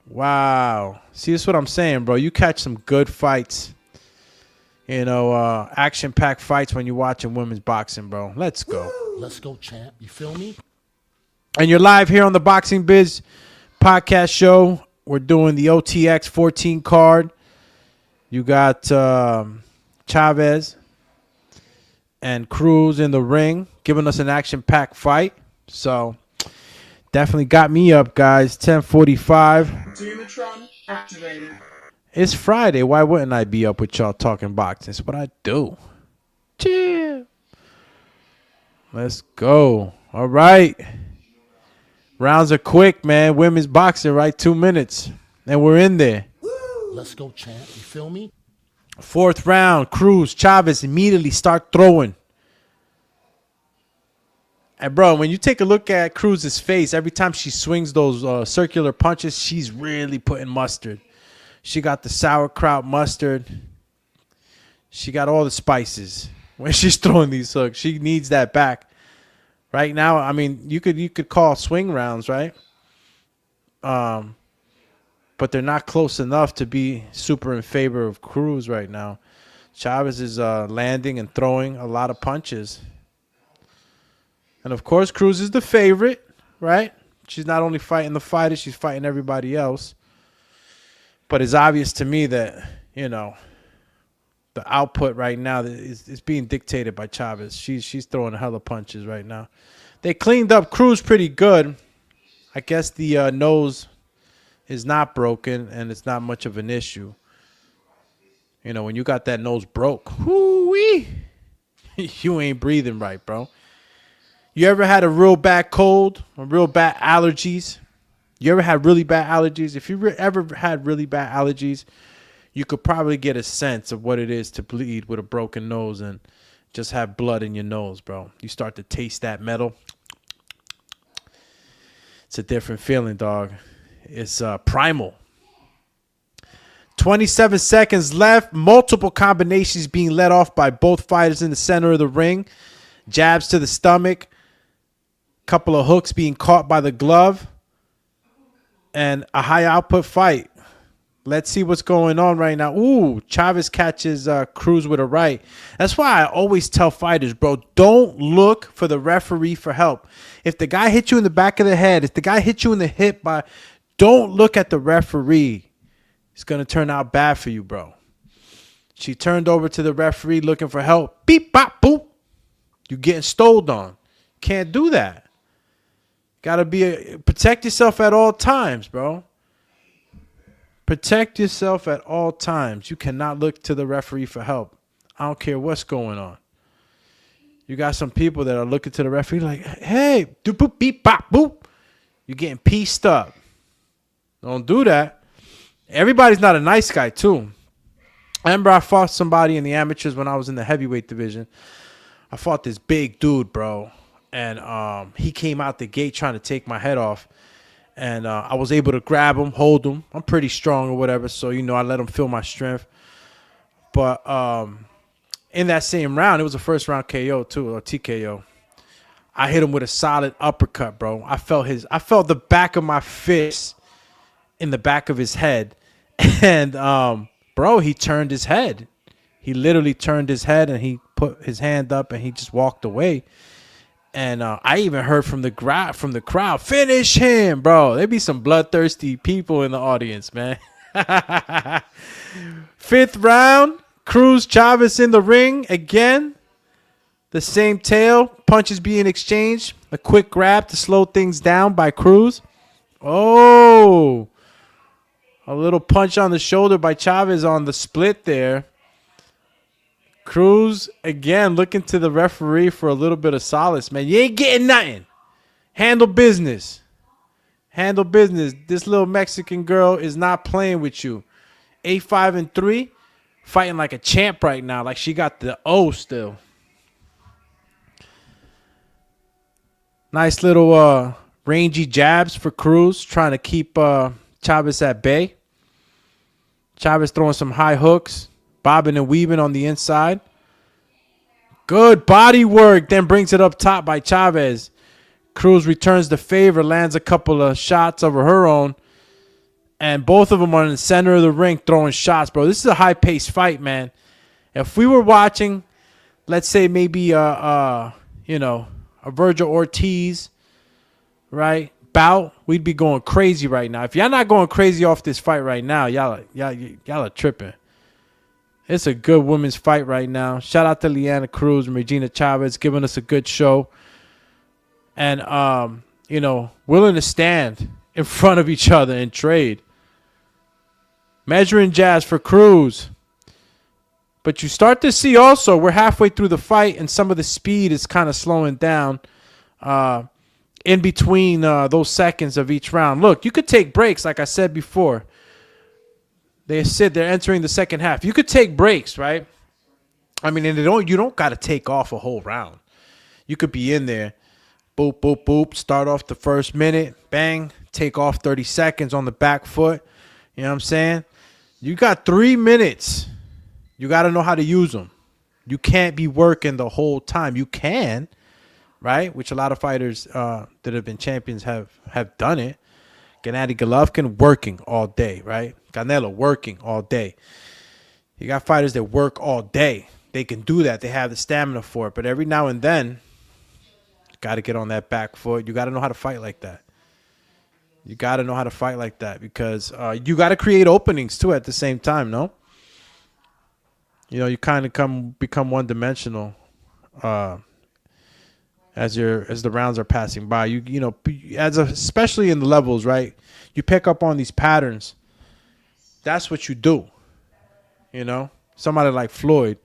Wow. See, this is what I'm saying, bro. You catch some good fights. Action-packed fights when you're watching women's boxing, bro. Let's go. Let's go, champ. You feel me? And you're live here on the Boxing Biz Podcast show. We're doing the OTX 14 card. You got Chavez and Cruz in the ring, giving us an action-packed fight. So definitely got me up, guys. 10:45. Dumatron activated. It's Friday. Why wouldn't I be up with y'all talking boxing? It's what I do. Chill. Let's go. All right. Rounds are quick, man. Women's boxing, right? 2 minutes. And we're in there. Let's go, champ. You feel me? Fourth round. Cruz, Chavez immediately start throwing. And, bro, when you take a look at Cruz's face, every time she swings those circular punches, she's really putting mustard. She got the sauerkraut mustard. She got all the spices when she's throwing these hooks. She needs that back. Right now, I mean, you could call swing rounds, right? But they're not close enough to be super in favor of Cruz right now. Chavez is landing and throwing a lot of punches. And, of course, Cruz is the favorite, right? She's not only fighting the fighter, she's fighting everybody else. But it's obvious to me that, the output right now is being dictated by Chavez. She's throwing a hell of punches right now. They cleaned up Cruz pretty good. I guess the nose is not broken, and it's not much of an issue. When you got that nose broke, whoo-wee, you ain't breathing right, bro. You ever had a real bad cold or real bad allergies? You ever had really bad allergies? If you ever had really bad allergies, you could probably get a sense of what it is to bleed with a broken nose and just have blood in your nose, bro. You start to taste that metal. It's a different feeling, dog. It's primal. 27 seconds left. Multiple combinations being let off by both fighters in the center of the ring. Jabs to the stomach. Couple of hooks being caught by the glove. And a high output fight. Let's see what's going on right now. Ooh, Chavez catches Cruz with a right. That's why I always tell fighters, bro, don't look for the referee for help. If the guy hit you in the back of the head, if the guy hit you in the hip, don't look at the referee. It's going to turn out bad for you, bro. She turned over to the referee looking for help. Beep, bop, boop. You're getting stoled on. Can't do that. Got to protect yourself at all times, bro. Protect yourself at all times. You cannot look to the referee for help. I don't care what's going on. You got some people that are looking to the referee like, hey, doop, boop, beep, bop, boop. You're getting pieced up. Don't do that. Everybody's not a nice guy, too. I remember I fought somebody in the amateurs when I was in the heavyweight division. I fought this big dude, bro. And he came out the gate trying to take my head off. And I was able to grab him, hold him. I'm pretty strong or whatever, so, I let him feel my strength. But in that same round, it was a first-round KO, too, or TKO. I hit him with a solid uppercut, bro. I felt the back of my fist in the back of his head. And, bro, he turned his head. He literally turned his head, and he put his hand up, and he just walked away. And I even heard from the crowd, finish him, bro. There be some bloodthirsty people in the audience, man. Fifth round, Cruz, Chavez in the ring again. The same tail, punches being exchanged. A quick grab to slow things down by Cruz. Oh, a little punch on the shoulder by Chavez on the split there. Cruz, again, looking to the referee for a little bit of solace, man. You ain't getting nothing. Handle business. Handle business. This little Mexican girl is not playing with you. 8-5-3, fighting like a champ right now, like she got the O still. Nice little rangy jabs for Cruz, trying to keep Chavez at bay. Chavez throwing some high hooks, bobbing and weaving on the inside. Good body work, then brings it up top by Chavez. Cruz returns the favor, lands a couple of shots over her own. And both of them are in the center of the ring throwing shots, bro. This is a high-paced fight, man. If we were watching, let's say maybe a Virgil Ortiz, right, bout, we'd be going crazy right now. If y'all not going crazy off this fight right now, y'all are tripping. It's a good women's fight right now. Shout out to LeAnna Cruz and Regina Chavez giving us a good show. And, willing to stand in front of each other and trade. Measuring jabs for Cruz. But you start to see also, we're halfway through the fight and some of the speed is kind of slowing down in between those seconds of each round. Look, you could take breaks, like I said before. They're entering the second half. You could take breaks, right? I mean, and you don't got to take off a whole round. You could be in there. Boop, boop, boop. Start off the first minute. Bang. Take off 30 seconds on the back foot. You know what I'm saying? You got 3 minutes. You got to know how to use them. You can't be working the whole time. You can, right? Which a lot of fighters that have been champions have done it. Gennady Golovkin working all day, right? Canelo working all day. You got fighters that work all day. They can do that. They have the stamina for it. But every now and then, got to get on that back foot. You got to know how to fight like that. You got to know how to fight like that because you got to create openings too at the same time, no? You kind of become one-dimensional as the rounds are passing by. Especially in the levels, right? You pick up on these patterns. That's what you do. Somebody like Floyd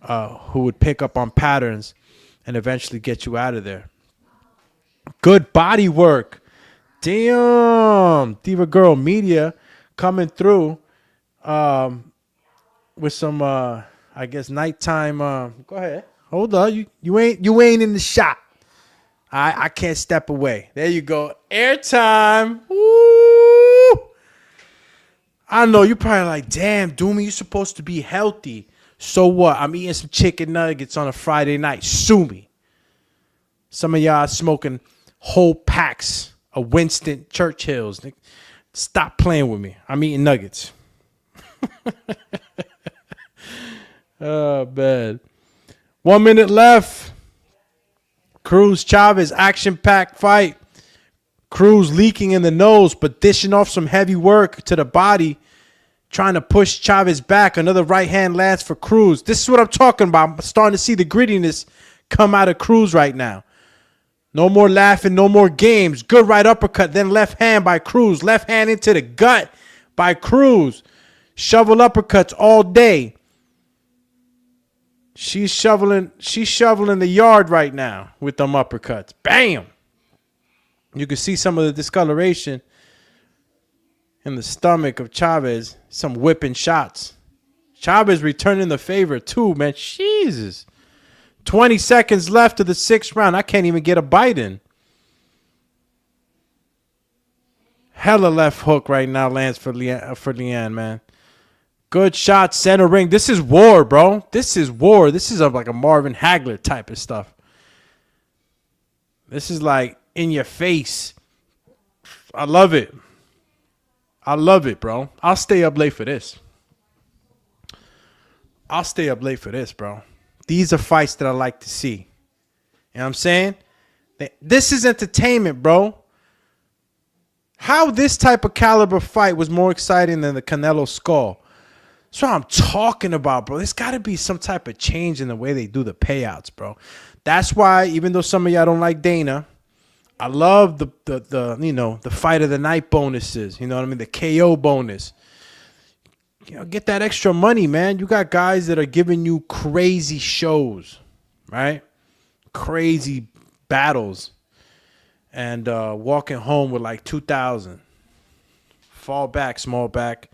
who would pick up on patterns and eventually get you out of there. Good body work. Damn. Diva Girl Media coming through with some, I guess, nighttime. Go ahead. Hold on. You ain't in the shot. I can't step away. There you go. Airtime. Woo! I know you're probably like, damn, Doomy, you're supposed to be healthy. So what? I'm eating some chicken nuggets on a Friday night. Sue me. Some of y'all smoking whole packs of Winston Churchills. Stop playing with me. I'm eating nuggets. Oh, man. 1 minute left. Cruz Chavez, action-packed fight. Cruz leaking in the nose, but dishing off some heavy work to the body. Trying to push Chavez back. Another right hand lands for Cruz. This is what I'm talking about. I'm starting to see the grittiness come out of Cruz right now. No more laughing, no more games. Good right uppercut, then left hand by Cruz. Left hand into the gut by Cruz. Shovel uppercuts all day. She's shoveling the yard right now with them uppercuts. Bam! You can see some of the discoloration in the stomach of Chavez. Some whipping shots. Chavez returning the favor too, man. Jesus. 20 seconds left of the 6th round. I can't even get a bite in. Hella left hook right now lands for LeAnna, man. Good shot, center ring. This is war, bro. This is war. This is like a Marvin Hagler type of stuff. This is like in your face. I love it. I love it, bro. I'll stay up late for this. Bro. These are fights that I like to see. You know what I'm saying? This is entertainment, bro. How this type of caliber fight was more exciting than the Canelo Skull. That's what I'm talking about, bro. There's got to be some type of change in the way they do the payouts, bro. That's why, even though some of y'all don't like Dana, I love the fight of the night bonuses. You know what I mean? The KO bonus. get that extra money, man. You got guys that are giving you crazy shows, right? Crazy battles, and walking home with like 2,000. Fall back, small back.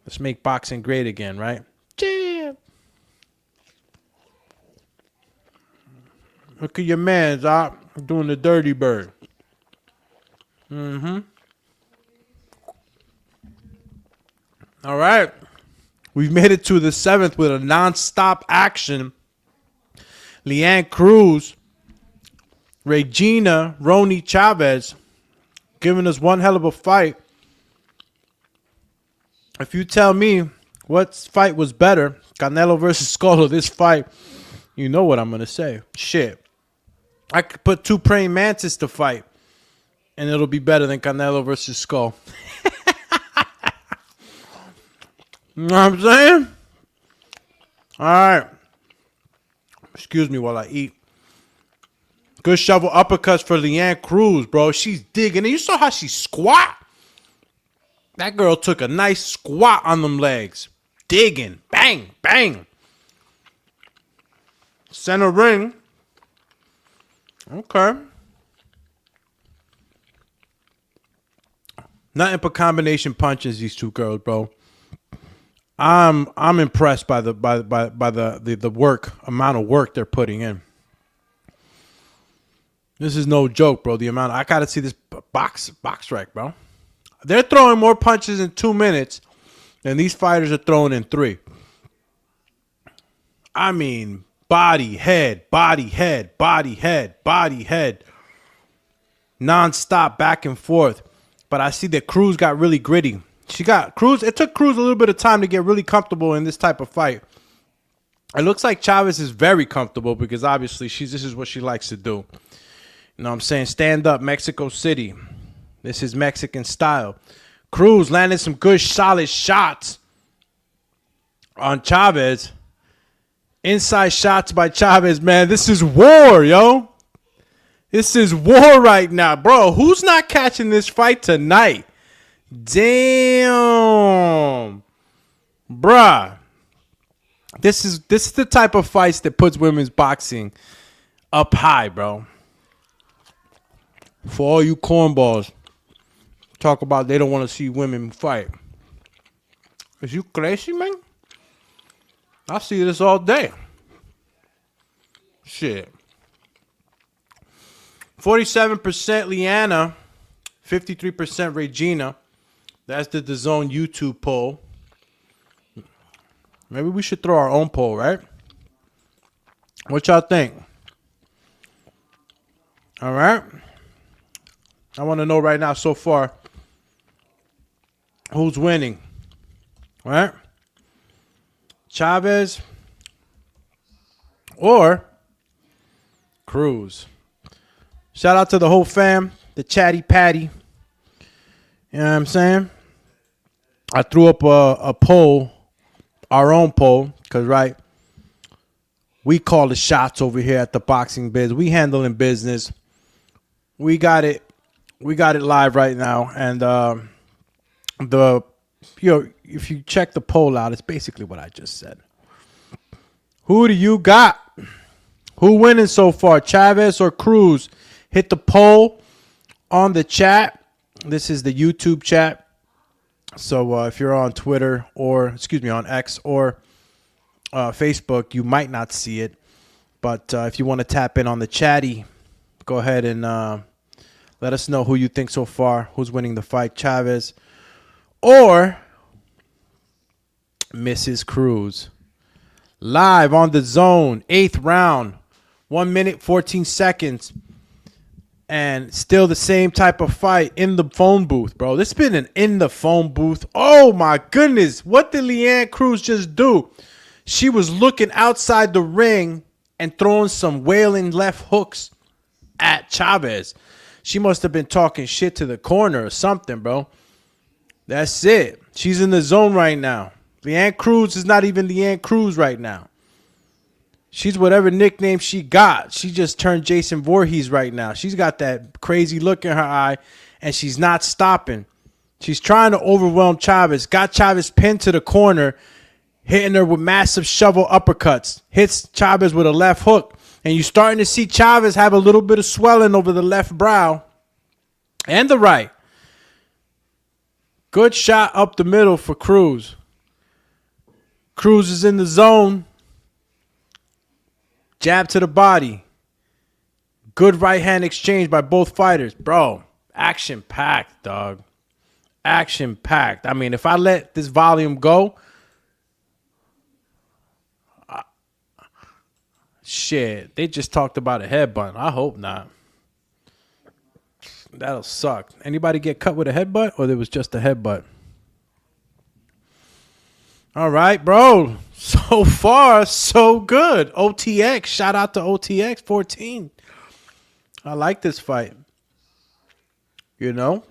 Let's make boxing great again, right? Jam. Look at your man, Doc, doing the dirty bird. Mm-hmm. All right. We've made it to the 7th with a non-stop action. LeAnna Cruz, Regina Chavez, giving us one hell of a fight. If you tell me what fight was better, Canelo versus Skull, or this fight, you know what I'm going to say. Shit. I could put 2 praying mantis to fight, and it'll be better than Canelo versus Skull. You know what I'm saying? All right. Excuse me while I eat. Good shovel uppercuts for LeAnna Cruz, bro. She's digging. And you saw how she squat? That girl took a nice squat on them legs. Digging. Bang, bang. Center ring. Okay. Nothing but combination punches, these two girls, bro. I'm impressed by the work, amount of work they're putting in. This is no joke, bro. The amount I gotta see this box rec, bro. They're throwing more punches in 2 minutes than these fighters are throwing in 3. I mean, body, head, body, head, body, head, body, head. Non-stop back and forth. But I see that Cruz got really gritty. It took Cruz a little bit of time to get really comfortable in this type of fight. It looks like Chavez is very comfortable because obviously this is what she likes to do. You know what I'm saying? Stand up, Mexico City. This is Mexican style. Cruz landed some good solid shots on Chavez. Inside shots by Chavez, man. This is war, yo. This is war right now. Bro, who's not catching this fight tonight? Damn. Bruh. This is the type of fights that puts women's boxing up high, bro. For all you cornballs talk about they don't want to see women fight. Is you crazy, man? I see this all day. Shit. 47% LeAnna, 53% Regina. That's the DAZN YouTube poll. Maybe we should throw our own poll, right? What y'all think? All right. I want to know right now so far who's winning. All right? Chavez or Cruz. Shout out to the whole fam, the chatty patty. You know what I'm saying? I threw up a poll, our own poll, because, right, we call the shots over here at the Boxing Biz. We handling business. We got it live right now. And if you check the poll out, it's basically what I just said. Who do you got? Who winning so far, Chavez or Cruz? Hit the poll on the chat. This is the YouTube chat. So if you're on Twitter on X or Facebook, you might not see it. But if you want to tap in on the chatty, go ahead and let us know who you think so far. Who's winning the fight, Chavez or Mrs. Cruz? Live on the zone, 8th round, 1 minute, 14 seconds. And still the same type of fight in the phone booth, bro. This has been an in the phone booth. Oh, my goodness. What did LeAnna Cruz just do? She was looking outside the ring and throwing some wailing left hooks at Chavez. She must have been talking shit to the corner or something, bro. That's it. She's in the zone right now. LeAnna Cruz is not even LeAnna Cruz right now. She's whatever nickname she got. She just turned Jason Voorhees right now. She's got that crazy look in her eye, and she's not stopping. She's trying to overwhelm Chavez. Got Chavez pinned to the corner, hitting her with massive shovel uppercuts. Hits Chavez with a left hook. And you're starting to see Chavez have a little bit of swelling over the left brow and the right. Good shot up the middle for Cruz. Cruz is in the zone. Jab to the body. Good right hand exchange by both fighters. Bro, action-packed, dog. Action-packed. I mean, if I let this volume go, shit, they just talked about a headbutt. I hope not. That'll suck. Anybody get cut with a headbutt, or there was just a headbutt? All right, bro. So far, so good. OTX. Shout out to OTX 14. I like this fight. You know,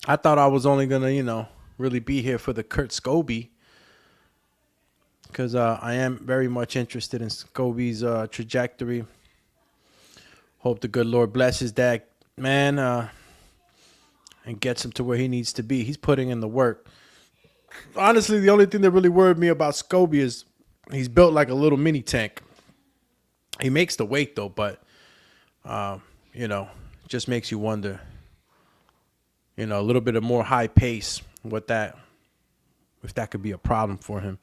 I thought I was only going to, really be here for the Kurt Scoby. Because I am very much interested in Scoby's trajectory. Hope the good Lord blesses that man and gets him to where he needs to be. He's putting in the work. Honestly, the only thing that really worried me about Scoby is he's built like a little mini tank. He makes the weight, though, but, just makes you wonder, a little bit of more high pace, if that could be a problem for him.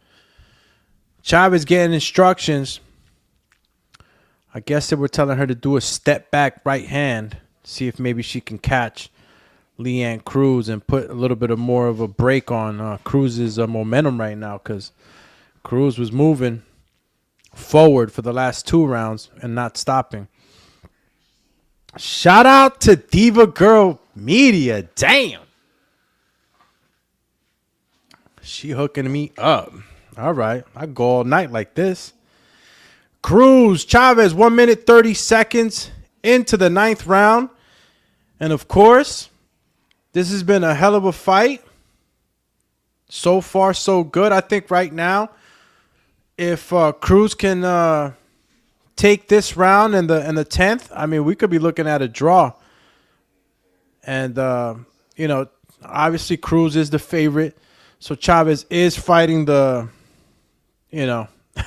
Chavez getting instructions. I guess they were telling her to do a step back right hand. See if maybe she can catch LeAnna Cruz and put a little bit of more of a break on Cruz's momentum right now, because Cruz was moving forward for the last 2 rounds and not stopping. Shout out to Diva Girl Media. Damn. She hooking me up. All right, I go all night like this. Cruz, Chavez, 1 minute, 30 seconds into the 9th round. And, of course, this has been a hell of a fight. So far, so good. I think right now, if Cruz can take this round in the 10th, I mean, we could be looking at a draw. And, obviously Cruz is the favorite. So Chavez is fighting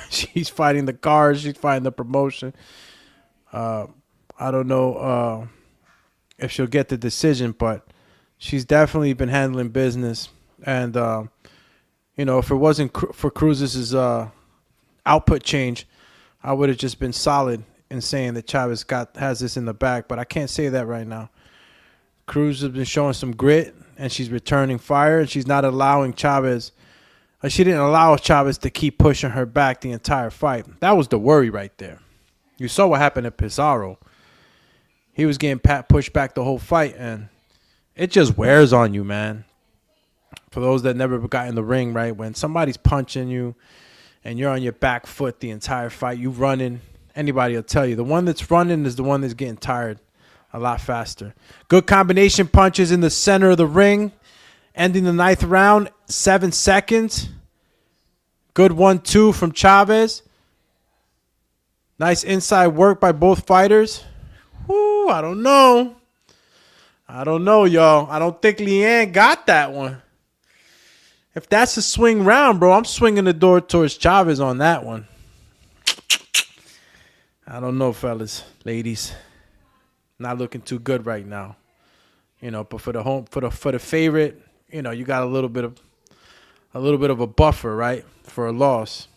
she's fighting the cards. She's fighting the promotion. I don't know if she'll get the decision, but she's definitely been handling business. And, if it wasn't for Cruz's output change, I would have just been solid in saying that Chavez has this in the bag. But I can't say that right now. Cruz has been showing some grit, and she's returning fire, and she's not allowing Chavez. She didn't allow Chavez to keep pushing her back the entire fight. That was the worry right there. You saw what happened to Pizarro. He was getting pushed back the whole fight, and it just wears on you, man. For those that never got in the ring, right, when somebody's punching you and you're on your back foot the entire fight, you running, anybody will tell you. The one that's running is the one that's getting tired a lot faster. Good combination punches in the center of the ring. Ending the 9th round, 7 seconds. Good 1-2 from Chavez. Nice inside work by both fighters. Whoo, I don't know. Y'all. I don't think LeAnna got that one. If that's a swing round, bro, I'm swinging the door towards Chavez on that one. I don't know, fellas, ladies. Not looking too good right now. But for the favorite, you got a little bit of a buffer, right, for a loss.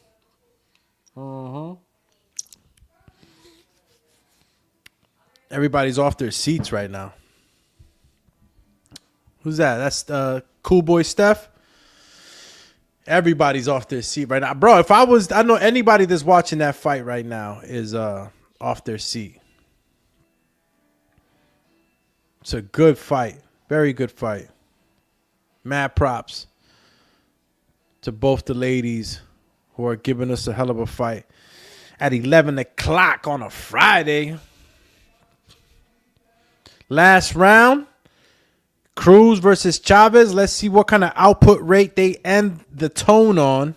Everybody's off their seats right now. Who's that? That's Cool Boy Steph. Everybody's off their seat right now, bro. I know anybody that's watching that fight right now is off their seat. It's a good fight, very good fight. Mad props to both the ladies who are giving us a hell of a fight at 11 o'clock on a Friday. Last round, Cruz versus Chavez. Let's see what kind of output rate they end the tone on.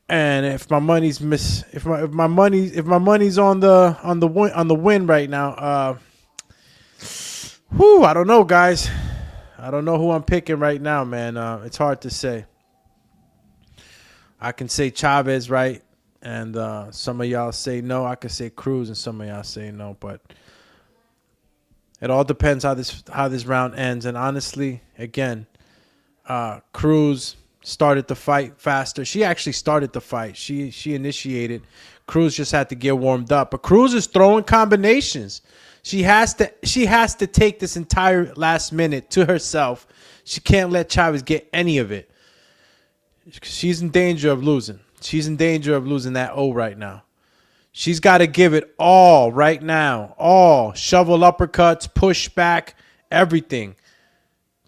And if my money's if my money's on the win right now, I don't know, guys. I don't know who I'm picking right now, man. It's hard to say. I can say Chavez, right? And some of y'all say no. I can say Cruz, and some of y'all say no. But it all depends how this round ends. And honestly, again, Cruz started the fight faster. She actually started the fight. She initiated. Cruz just had to get warmed up. But Cruz is throwing combinations. She has to take this entire last minute to herself. She can't let Chavez get any of it. She's in danger of losing. She's in danger of losing that O right now. She's got to give it all right now. All. Shovel uppercuts, push back, everything.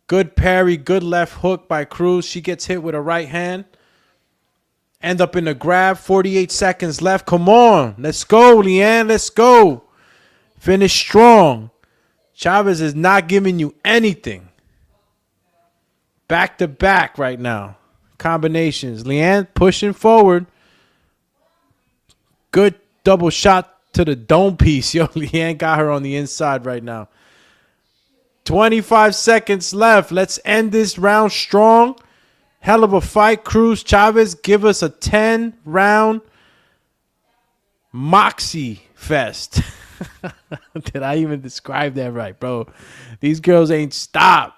Good parry, good left hook by Cruz. She gets hit with a right hand. End up in a grab. 48 seconds left. Come on. Let's go, LeAnna. Let's go. Finish strong. Chavez is not giving you anything. Back to back right now. Combinations. LeAnna pushing forward. Good double shot to the dome piece. Yo, LeAnna got her on the inside right now. 25 seconds left. Let's end this round strong. Hell of a fight. Cruz, Chavez, give us a 10-round Moxie Fest. Did I even describe that right, bro? These girls ain't stopped.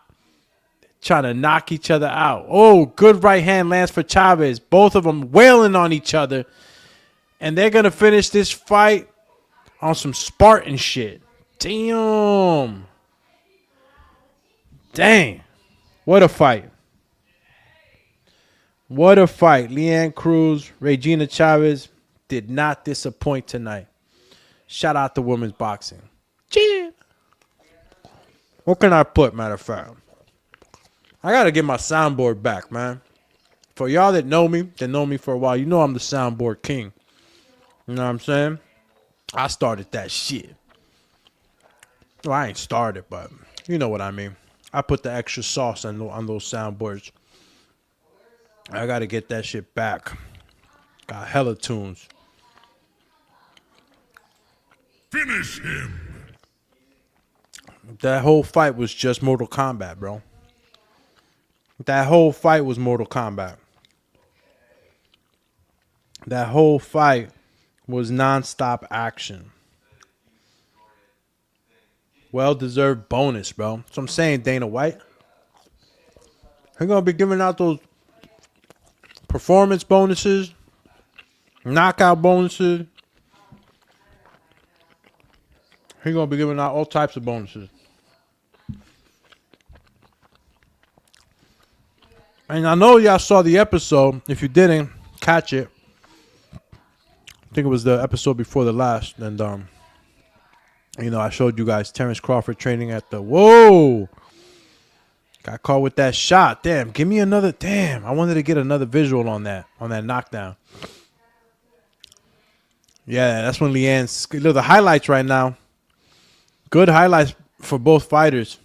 Trying to knock each other out. Oh, good right hand lands for Chavez. Both of them wailing on each other. And they're going to finish this fight on some Spartan shit. Damn. Dang. What a fight. What a fight. LeAnna Cruz, Regina Chavez did not disappoint tonight. Shout out to women's boxing. Cheers. What can I put, matter of fact? I got to get my soundboard back, man. For y'all that know me for a while, you know I'm the soundboard king. You know what I'm saying? I started that shit. Well, I ain't started, but you know what I mean. I put the extra sauce on those soundboards. I got to get that shit back. Got hella tunes. Finish him. That whole fight was just Mortal Kombat, bro. That whole fight was Mortal Kombat. That whole fight was nonstop action. Well-deserved bonus, bro. That's what I'm saying, Dana White. They're going to be giving out those performance bonuses, knockout bonuses. He's going to be giving out all types of bonuses. And I know y'all saw the episode. If you didn't catch it, I think it was the episode before the last. And, I showed you guys Terrence Crawford training at the... Whoa! Got caught with that shot. Damn, give me another... Damn, I wanted to get another visual on that knockdown. Yeah, that's when LeAnna's... Look, the highlights right now. Good highlights for both fighters.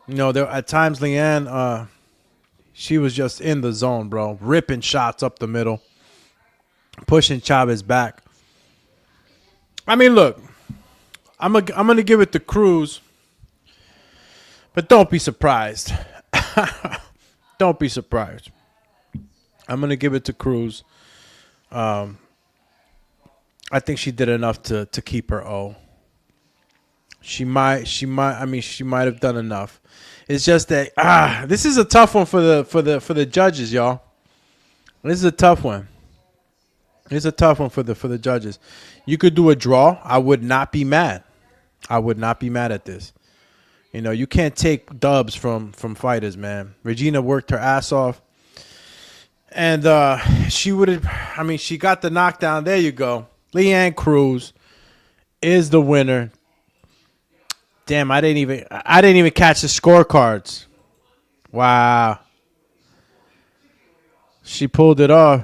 There at times LeAnna... she was just in the zone, bro. Ripping shots up the middle. Pushing Chavez back. I mean, look. I'm going to give it to Cruz. But don't be surprised. Don't be surprised. I'm going to give it to Cruz. I think she did enough to keep her O. She might have done enough. It's just that this is a tough one for the judges, y'all. This is a tough one. It's a tough one for the judges. You could do a draw. I would not be mad. I would not be mad at this. You can't take dubs from fighters, man. Regina worked her ass off. And she would have, she got the knockdown. There you go. LeAnna Cruz is the winner. Damn, I didn't even catch the scorecards. Wow. She pulled it off.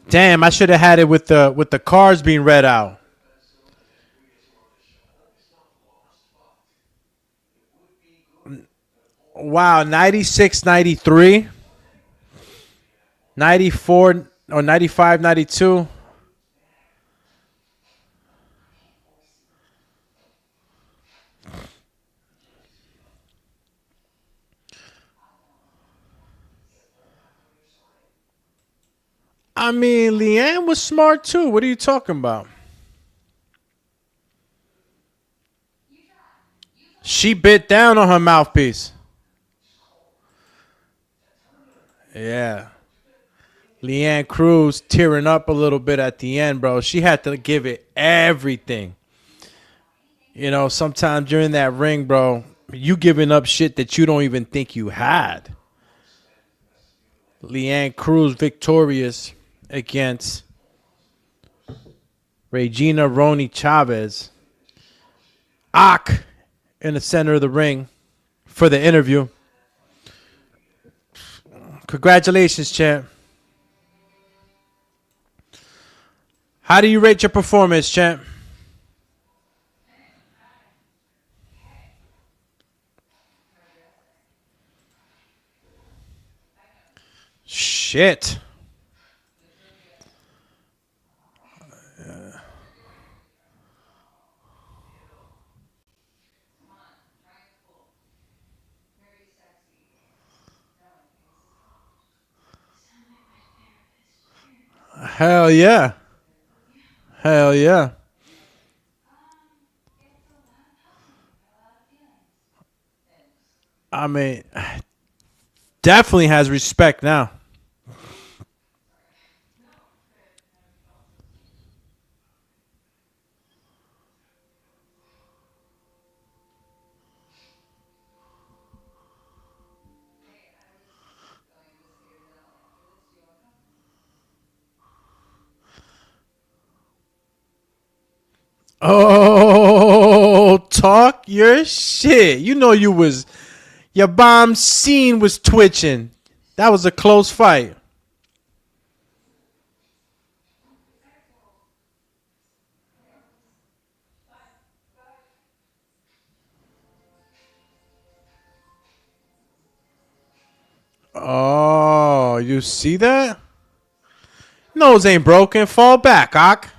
Damn, I should have had it with the cards being read out. Wow, 96-93. 94 or 95-92. I mean, LeAnna was smart too. What are you talking about? She bit down on her mouthpiece. Yeah. LeAnna Cruz tearing up a little bit at the end, bro. She had to give it everything. You know, sometimes during that ring, bro, you giving up shit that you don't even think you had. LeAnna Cruz victorious against Regina Chavez. Ak in the center of the ring for the interview. Congratulations, champ. How do you rate your performance, champ? Shit. Hell yeah. Hell yeah. I mean, definitely has respect now. Oh, talk your shit. You know your bomb scene was twitching. That was a close fight. Oh, you see that? Nose ain't broken. Fall back, Ak.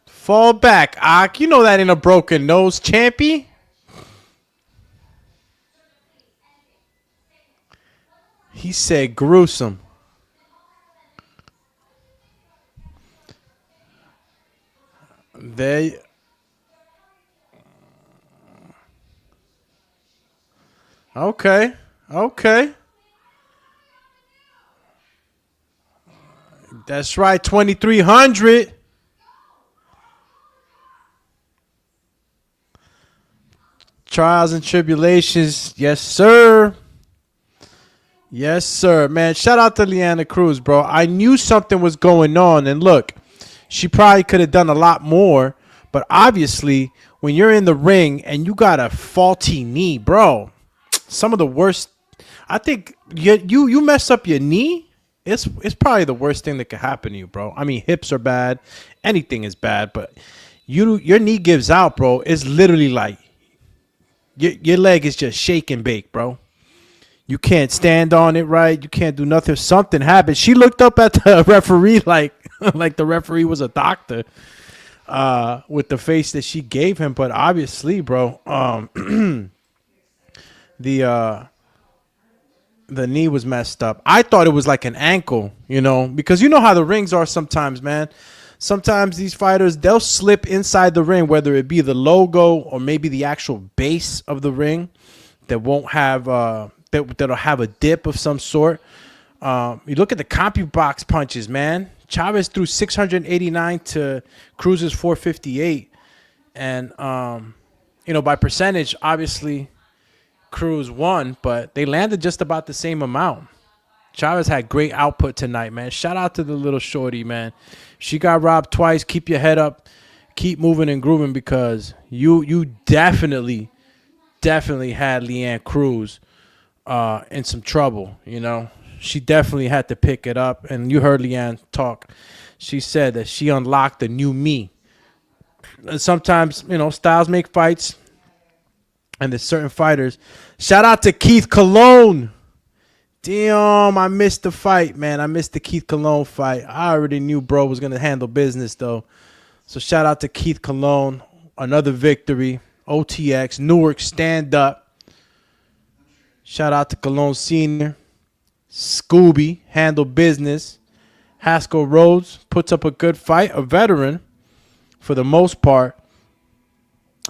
Fall back, Ak. You know that ain't a broken nose, champy. He said gruesome. They. Okay. Okay. That's right. 2,300. Trials and tribulations. Yes, sir. Yes, sir. Man, shout out to LeAnna Cruz, bro. I knew something was going on. And look, she probably could have done a lot more. But obviously, when you're in the ring and you got a faulty knee, bro, some of the worst. I think you mess up your knee, it's probably the worst thing that could happen to you, bro. I mean, hips are bad. Anything is bad. But your knee gives out, bro. It's literally like your leg is just shake and bake, bro. You can't stand on it right. You can't do nothing. Something happened. She looked up at the referee like the referee was a doctor with the face that she gave him. But obviously, bro, the knee was messed up. I thought it was like an ankle, because you know how the rings are sometimes, man. Sometimes these fighters, they'll slip inside the ring, whether it be the logo or maybe the actual base of the ring that won't have that'll have a dip of some sort. You look at the CompuBox punches, man. Chavez threw 689 to Cruz's 458. And, by percentage, obviously, Cruz won, but they landed just about the same amount. Chavez had great output tonight, man. Shout out to the little shorty, man. She got robbed twice. Keep your head up. Keep moving and grooving because you definitely had LeAnna Cruz in some trouble, She definitely had to pick it up. And you heard LeAnna talk. She said that she unlocked a new me. And sometimes, styles make fights. And there's certain fighters. Shout out to Keith Cologne. Damn, I missed the fight, man. I missed the Keith Cologne fight. I already knew bro was going to handle business, though. So shout out to Keith Cologne. Another victory. OTX. Newark, stand up. Shout out to Cologne Senior. Scoby, handle business. Haskell Rhodes puts up a good fight, a veteran for the most part,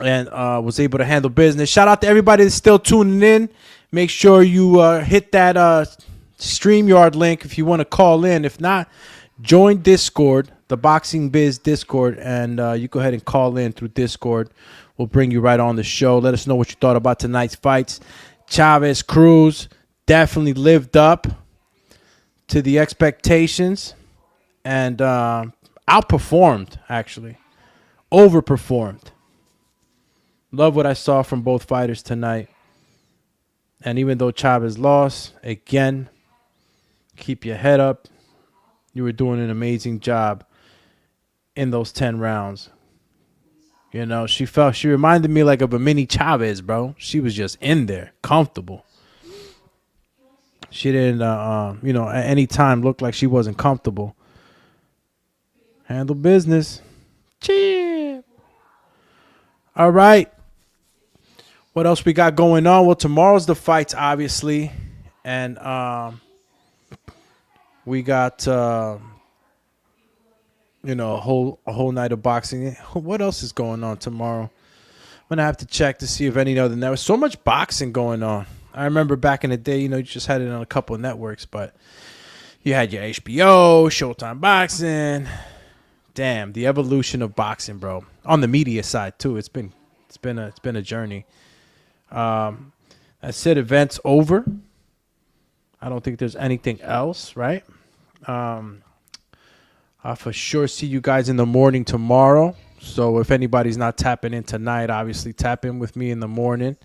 and was able to handle business. Shout out to everybody that's still tuning in. Make sure you hit that StreamYard link if you want to call in. If not, join Discord, the Boxing Biz Discord, and you go ahead and call in through Discord. We'll bring you right on the show. Let us know what you thought about tonight's fights. Chavez Cruz definitely lived up to the expectations and outperformed, actually. Overperformed. Love what I saw from both fighters tonight. And even though Chavez lost, again, keep your head up. You were doing an amazing job in those 10 rounds. You know, she reminded me like of a mini Chavez, bro. She was just in there, comfortable. She didn't, at any time look like she wasn't comfortable. Handle business. Cheer. All right. What else we got going on? Well, tomorrow's the fights, obviously. And we got, a whole night of boxing. What else is going on tomorrow? I'm going to have to check to see if any other networks. So much boxing going on. I remember back in the day, you just had it on a couple of networks, but you had your HBO, Showtime Boxing. Damn, the evolution of boxing, bro. On the media side too, it's been a journey. I said events over. I don't think there's anything else, right? I'll for sure see you guys in the morning tomorrow. So if anybody's not tapping in tonight, obviously tap in with me in the morning.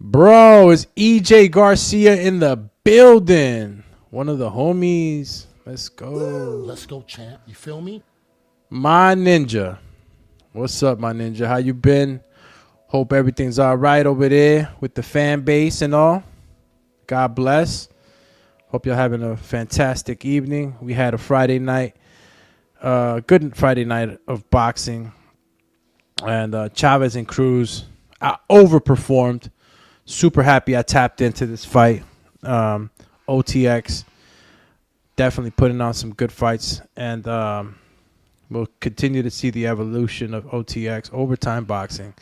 Bro, is EJ Garcia in the building? One of the homies. Let's go. Let's go, champ. You feel me? My ninja. What's up, my ninja? How you been? Hope everything's all right over there with the fan base and all. God bless. Hope you're having a fantastic evening. We had a Friday night, good Friday night of boxing. And Chavez and Cruz overperformed. Super happy I tapped into this fight. OTX definitely putting on some good fights. And we'll continue to see the evolution of OTX, overtime boxing.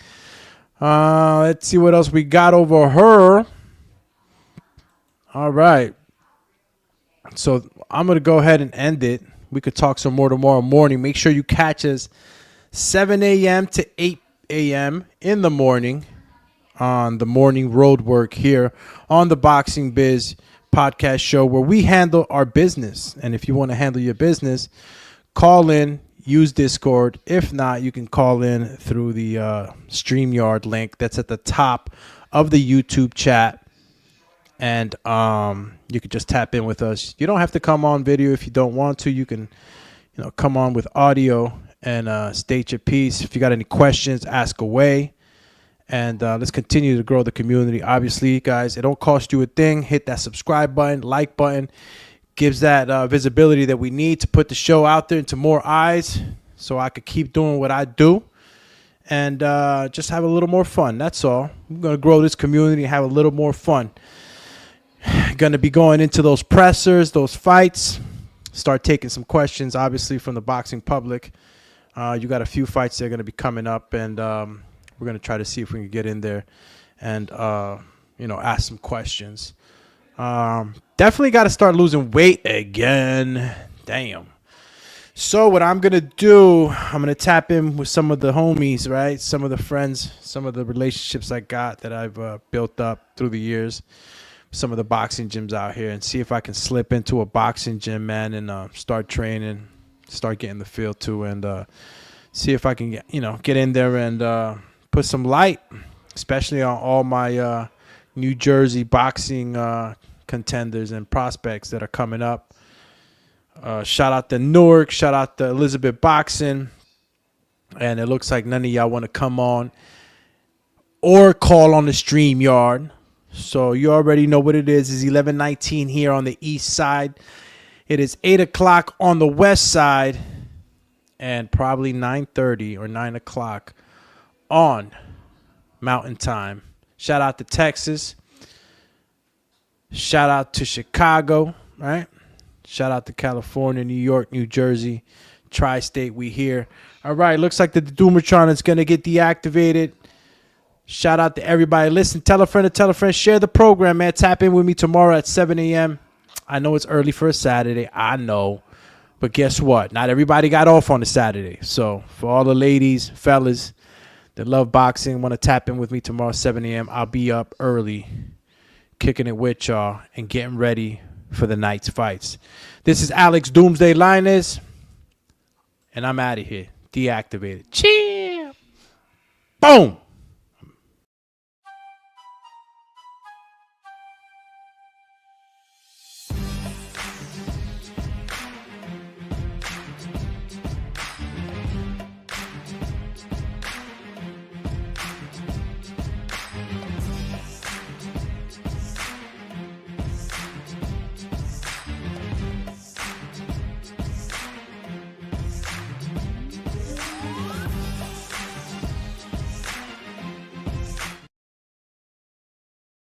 Let's see what else we got over her. All right. So I'm going to go ahead and end it. We could talk some more tomorrow morning. Make sure you catch us 7 a.m. to 8 a.m. in the morning on the morning road work here on the Boxing Biz Podcast show, where we handle our business. And if you want to handle your business, call in, use Discord. If not, you can call in through the StreamYard link that's at the top of the YouTube chat. And you could just tap in with us. You don't have to come on video if you don't want to. You can, come on with audio and state your piece. If you got any questions, ask away. And let's continue to grow the community. Obviously, guys, it don't cost you a thing. Hit that subscribe button, like button. Gives that visibility that we need to put the show out there into more eyes so I could keep doing what I do and just have a little more fun. That's all. I'm going to grow this community and have a little more fun. Going to be going into those pressers, those fights, start taking some questions, obviously, from the boxing public. You got a few fights that are going to be coming up, and we're going to try to see if we can get in there and, ask some questions. Definitely got to start losing weight again. Damn. So what I'm going to do, I'm going to tap in with some of the homies, right? Some of the friends, some of the relationships I got that I've built up through the years. Some of the boxing gyms out here, and see if I can slip into a boxing gym, man, and start training, start getting the feel too, and see if I can get in there and put some light, especially on all my New Jersey boxing contenders and prospects that are coming up. Shout out to Newark, shout out to Elizabeth Boxing, and it looks like none of y'all want to come on or call on the StreamYard. So you already know what it is. It's 11:19 here on the east side. It is 8 o'clock on the west side, and probably 9:30 or 9 o'clock on Mountain Time. Shout out to Texas. Shout out to Chicago, right? Shout out to California, New York, New Jersey, Tri-State. We here. All right, looks like the Doomertron is going to get deactivated. Shout out to everybody. Listen, tell a friend to tell a friend. Share the program, man. Tap in with me tomorrow at 7 a.m. I know it's early for a Saturday. I know. But guess what? Not everybody got off on a Saturday. So for all the ladies, fellas that love boxing, want to tap in with me tomorrow at 7 a.m., I'll be up early, kicking it with y'all and getting ready for the night's fights. This is Alex Doomsday Linus, and I'm out of here. Deactivated. Cheer. Boom.